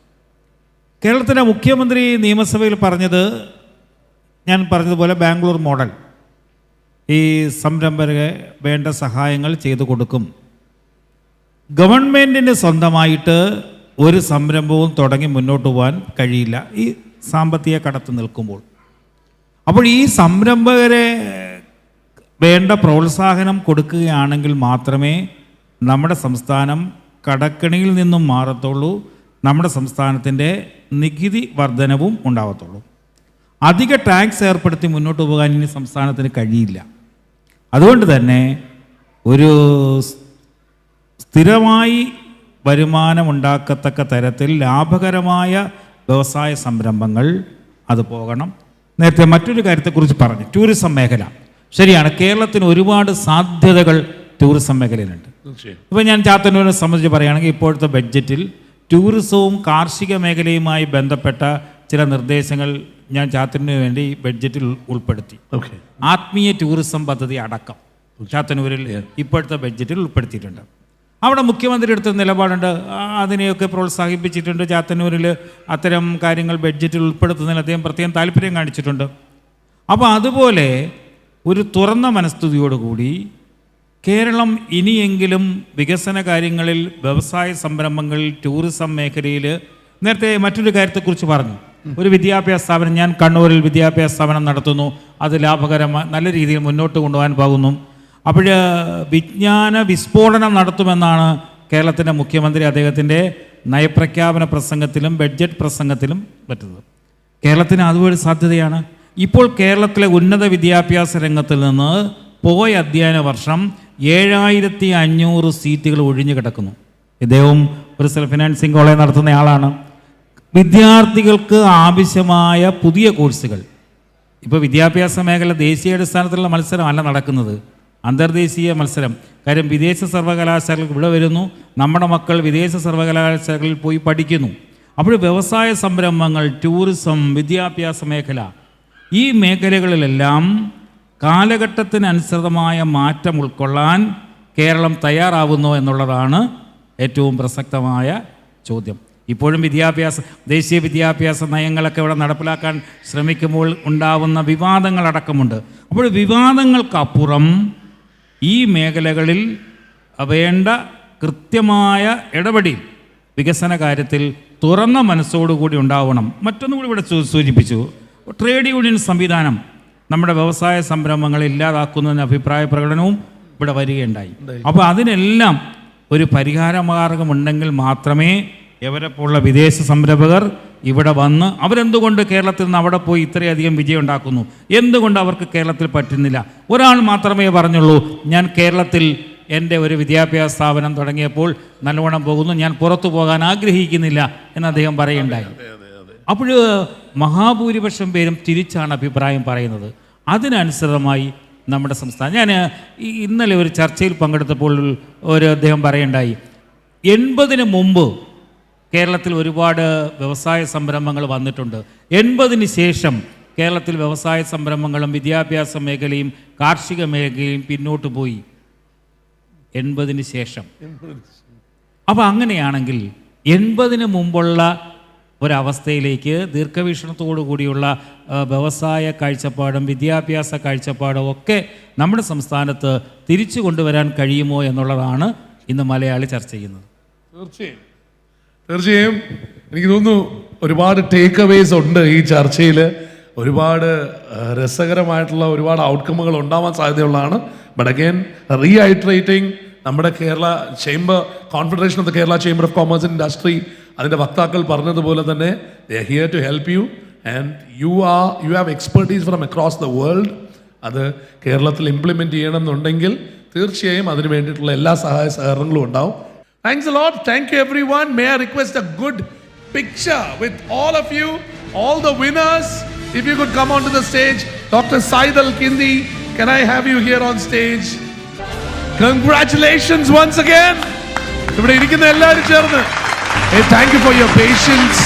കേരളത്തിൻ്റെ മുഖ്യമന്ത്രി നിയമസഭയിൽ പറഞ്ഞത്, ഞാൻ പറഞ്ഞതുപോലെ ബാംഗ്ലൂർ മോഡൽ, ഈ സംരംഭകരെ വേണ്ട സഹായങ്ങൾ ചെയ്തു കൊടുക്കും. ഗവൺമെൻറ്റിന് സ്വന്തമായിട്ട് ഒരു സംരംഭവും തുടങ്ങി മുന്നോട്ട് പോകാൻ കഴിയില്ല ഈ സാമ്പത്തിക കടത്ത് നിൽക്കുമ്പോൾ. അപ്പോൾ ഈ സംരംഭകരെ വേണ്ട പ്രോത്സാഹനം കൊടുക്കുകയാണെങ്കിൽ മാത്രമേ നമ്മുടെ സംസ്ഥാനം കടക്കെണിയിൽ നിന്നും മാറത്തുള്ളൂ, നമ്മുടെ സംസ്ഥാനത്തിൻ്റെ നികുതി വർധനവും ഉണ്ടാകത്തുള്ളൂ. അധിക ടാക്സ് ഏർപ്പെടുത്തി മുന്നോട്ട് പോകാൻ ഇനി സംസ്ഥാനത്തിന് കഴിയില്ല. അതുകൊണ്ട് തന്നെ ഒരു സ്ഥിരമായി വരുമാനമുണ്ടാക്കത്തക്ക തരത്തിൽ ലാഭകരമായ വ്യവസായ സംരംഭങ്ങൾ അത് പോകണം. നേരത്തെ മറ്റൊരു കാര്യത്തെക്കുറിച്ച് പറഞ്ഞു, ടൂറിസം മേഖല. ശരിയാണ്, കേരളത്തിന് ഒരുപാട് സാധ്യതകൾ ടൂറിസം മേഖലയിലുണ്ട്. ഇപ്പോൾ ഞാൻ ചാത്തന്നൂരിനെ സംബന്ധിച്ച് പറയുകയാണെങ്കിൽ ഇപ്പോഴത്തെ ബഡ്ജറ്റിൽ ടൂറിസവും കാർഷിക മേഖലയുമായി ബന്ധപ്പെട്ട ചില നിർദ്ദേശങ്ങൾ ഞാൻ ചാത്തന്നൂരിന് വേണ്ടി ബഡ്ജറ്റിൽ ഉൾപ്പെടുത്തി. ആത്മീയ ടൂറിസം പദ്ധതി അടക്കം ചാത്തന്നൂരിൽ ഇപ്പോഴത്തെ ബഡ്ജറ്റിൽ ഉൾപ്പെടുത്തിയിട്ടുണ്ട്. അവിടെ മുഖ്യമന്ത്രി എടുത്ത നിലപാടുണ്ട്, അതിനെയൊക്കെ പ്രോത്സാഹിപ്പിച്ചിട്ടുണ്ട്. ചാത്തന്നൂരിൽ അത്തരം കാര്യങ്ങൾ ബഡ്ജറ്റിൽ ഉൾപ്പെടുത്തുന്നതിൽ അദ്ദേഹം പ്രത്യേകം താല്പര്യം കാണിച്ചിട്ടുണ്ട്. അപ്പോൾ അതുപോലെ ഒരു തുറന്ന മനസ്ഥിതിയോടുകൂടി കേരളം ഇനിയെങ്കിലും വികസന കാര്യങ്ങളിൽ, വ്യവസായ സംരംഭങ്ങളിൽ, ടൂറിസം മേഖലയിൽ, നേരത്തെ മറ്റൊരു കാര്യത്തെക്കുറിച്ച് പറഞ്ഞു, ഒരു വിദ്യാഭ്യാസ സ്ഥാപനം, ഞാൻ കണ്ണൂരിൽ വിദ്യാഭ്യാസ സ്ഥാപനം നടത്തുന്നു, അത് ലാഭകരമായി നല്ല രീതിയിൽ മുന്നോട്ട് കൊണ്ടുപോകാൻ പോകുന്നു. അപ്പോൾ വിജ്ഞാന വിസ്ഫോടനം നടത്തുമെന്നാണ് കേരളത്തിൻ്റെ മുഖ്യമന്ത്രി അദ്ദേഹത്തിൻ്റെ നയപ്രഖ്യാപന പ്രസംഗത്തിലും ബഡ്ജറ്റ് പ്രസംഗത്തിലും പറ്റുന്നത്. കേരളത്തിന് അതുപോലെ സാധ്യതയാണ്. ഇപ്പോൾ കേരളത്തിലെ ഉന്നത വിദ്യാഭ്യാസ രംഗത്തിൽ നിന്ന് പോയ അധ്യയന വർഷം 7500 സീറ്റുകൾ ഒഴിഞ്ഞു കിടക്കുന്നു. ഇദ്ദേഹം ഒരു സെൽഫ് ഫിനാൻസിങ് കോളേജ് നടത്തുന്നയാളാണ്. വിദ്യാർത്ഥികൾക്ക് ആവശ്യമായ പുതിയ കോഴ്സുകൾ, ഇപ്പോൾ വിദ്യാഭ്യാസ മേഖല ദേശീയ അടിസ്ഥാനത്തിലുള്ള മത്സരമല്ല നടക്കുന്നത്, അന്തർദേശീയ മത്സരം. കാര്യം വിദേശ സർവകലാശാലകൾ ഇവിടെ വരുന്നു, നമ്മുടെ മക്കൾ വിദേശ സർവകലാശാലകളിൽ പോയി പഠിക്കുന്നു. അപ്പോൾ വ്യവസായ സംരംഭങ്ങൾ, ടൂറിസം, വിദ്യാഭ്യാസ മേഖല, ഈ മേഖലകളിലെല്ലാം കാലഘട്ടത്തിനനുസൃതമായ മാറ്റം ഉൾക്കൊള്ളാൻ കേരളം തയ്യാറാവുന്നു എന്നുള്ളതാണ് ഏറ്റവും പ്രസക്തമായ ചോദ്യം. ഇപ്പോഴും ദേശീയ വിദ്യാഭ്യാസ നയങ്ങളൊക്കെ ഇവിടെ നടപ്പിലാക്കാൻ ശ്രമിക്കുമ്പോൾ ഉണ്ടാവുന്ന വിവാദങ്ങളടക്കമുണ്ട്. അപ്പോൾ വിവാദങ്ങൾക്കപ്പുറം ഈ മേഖലകളിൽ വേണ്ട കൃത്യമായ ഇടപെടൽ വികസന കാര്യത്തിൽ തുറന്ന മനസ്സോടുകൂടി ഉണ്ടാവണം. മറ്റൊന്നുകൂടി ഇവിടെ സൂചിപ്പിച്ചു, ട്രേഡ് യൂണിയൻ സംവിധാനം നമ്മുടെ വ്യവസായ സംരംഭങ്ങളെ ഇല്ലാതാക്കുന്നതിന് അഭിപ്രായ പ്രകടനവും ഇവിടെ വരികയുണ്ടായി. അപ്പോൾ അതിനെല്ലാം ഒരു പരിഹാരമാർഗമുണ്ടെങ്കിൽ മാത്രമേ എവരെപ്പോലുള്ള വിദേശ സംരംഭകർ ഇവിടെ വന്ന്, അവരെന്തുകൊണ്ട് കേരളത്തിൽ നിന്ന് അവിടെ പോയി ഇത്രയധികം വിജയം ഉണ്ടാക്കുന്നു, എന്തുകൊണ്ട് അവർക്ക് കേരളത്തിൽ പറ്റുന്നില്ല? ഒരാൾ മാത്രമേ പറഞ്ഞുള്ളൂ, ഞാൻ കേരളത്തിൽ എൻ്റെ ഒരു വിദ്യാഭ്യാസ സ്ഥാപനം തുടങ്ങിയപ്പോൾ നല്ലവണ്ണം പോകുന്നു, ഞാൻ പുറത്തു പോകാൻ ആഗ്രഹിക്കുന്നില്ല എന്ന് അദ്ദേഹം പറയുകയുണ്ടായി. അപ്പോൾ മഹാഭൂരിപക്ഷം പേരും തിരിച്ചാണ് അഭിപ്രായം പറയുന്നത്. അതിനനുസൃതമായി നമ്മുടെ സംസ്ഥാനം, ഞാൻ ഇന്നലെ ഒരു ചർച്ചയിൽ പങ്കെടുത്തപ്പോൾ അദ്ദേഹം പറയുണ്ടായി, 80-ന് മുമ്പ് കേരളത്തിൽ ഒരുപാട് വ്യവസായ സംരംഭങ്ങൾ വന്നിട്ടുണ്ട്, 80-ന് ശേഷം കേരളത്തിൽ വ്യവസായ സംരംഭങ്ങളും വിദ്യാഭ്യാസ മേഖലയും കാർഷിക മേഖലയും പിന്നോട്ട് പോയി. 80-ന് ശേഷം. അപ്പോൾ അങ്ങനെയാണെങ്കിൽ 80-ന് മുമ്പുള്ള ഒരവസ്ഥയിലേക്ക് ദീർഘവീക്ഷണത്തോടു കൂടിയുള്ള വ്യവസായ കാഴ്ചപ്പാടും വിദ്യാഭ്യാസ കാഴ്ചപ്പാടും ഒക്കെ നമ്മുടെ സംസ്ഥാനത്ത് തിരിച്ചു കൊണ്ടുവരാൻ കഴിയുമോ എന്നുള്ളതാണ് ഇന്ന് മലയാളി ചർച്ച ചെയ്യുന്നത്. തീർച്ചയായും എനിക്ക് തോന്നുന്നു ഒരുപാട് ടേക്ക് അവേസ് ഉണ്ട് ഈ ചർച്ചയിൽ. ഒരുപാട് രസകരമായിട്ടുള്ള ഒരുപാട് ഔട്ട്കമ്മുകൾ ഉണ്ടാവാൻ സാധ്യതയുള്ളതാണ്. ബട്ട് അഗെയിൻ റീഐട്രേറ്റിംഗ്, നമ്മുടെ Kerala chamber, confederation of the Kerala chamber of commerce and industry, അതിൻ്റെ വക്താക്കൾ പറഞ്ഞതുപോലെ തന്നെ they are here to help you and you have expertise from across the world. അത് കേരളത്തിൽ ഇംപ്ലിമെൻറ്റ് ചെയ്യണം എന്നുണ്ടെങ്കിൽ തീർച്ചയായും അതിന് വേണ്ടിയിട്ടുള്ള എല്ലാ സഹായ സഹകരണങ്ങളും ഉണ്ടാവും. Thanks a lot. Thank you everyone. May I request a good picture with all of you, all the winners. If you could come onto the stage. Dr. Said Al-Kindi, can I have you here on stage? Congratulations once again. ഇവിടെ ഇരിക്കുന്ന എല്ലാവരും ചേർന്ന്. Hey, thank you for your patience.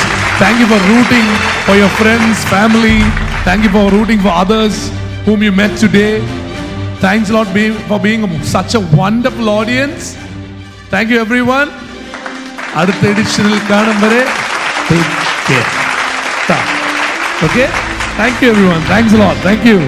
Thank you for rooting for your friends, family. Thank you for rooting for others whom you met today. Thanks a lot for being such a wonderful audience. Thank you everyone. അടുത്ത എഡിഷനിൽ കാണും വരെ take care. Okay? Thank you everyone. Thanks a lot. Thank you.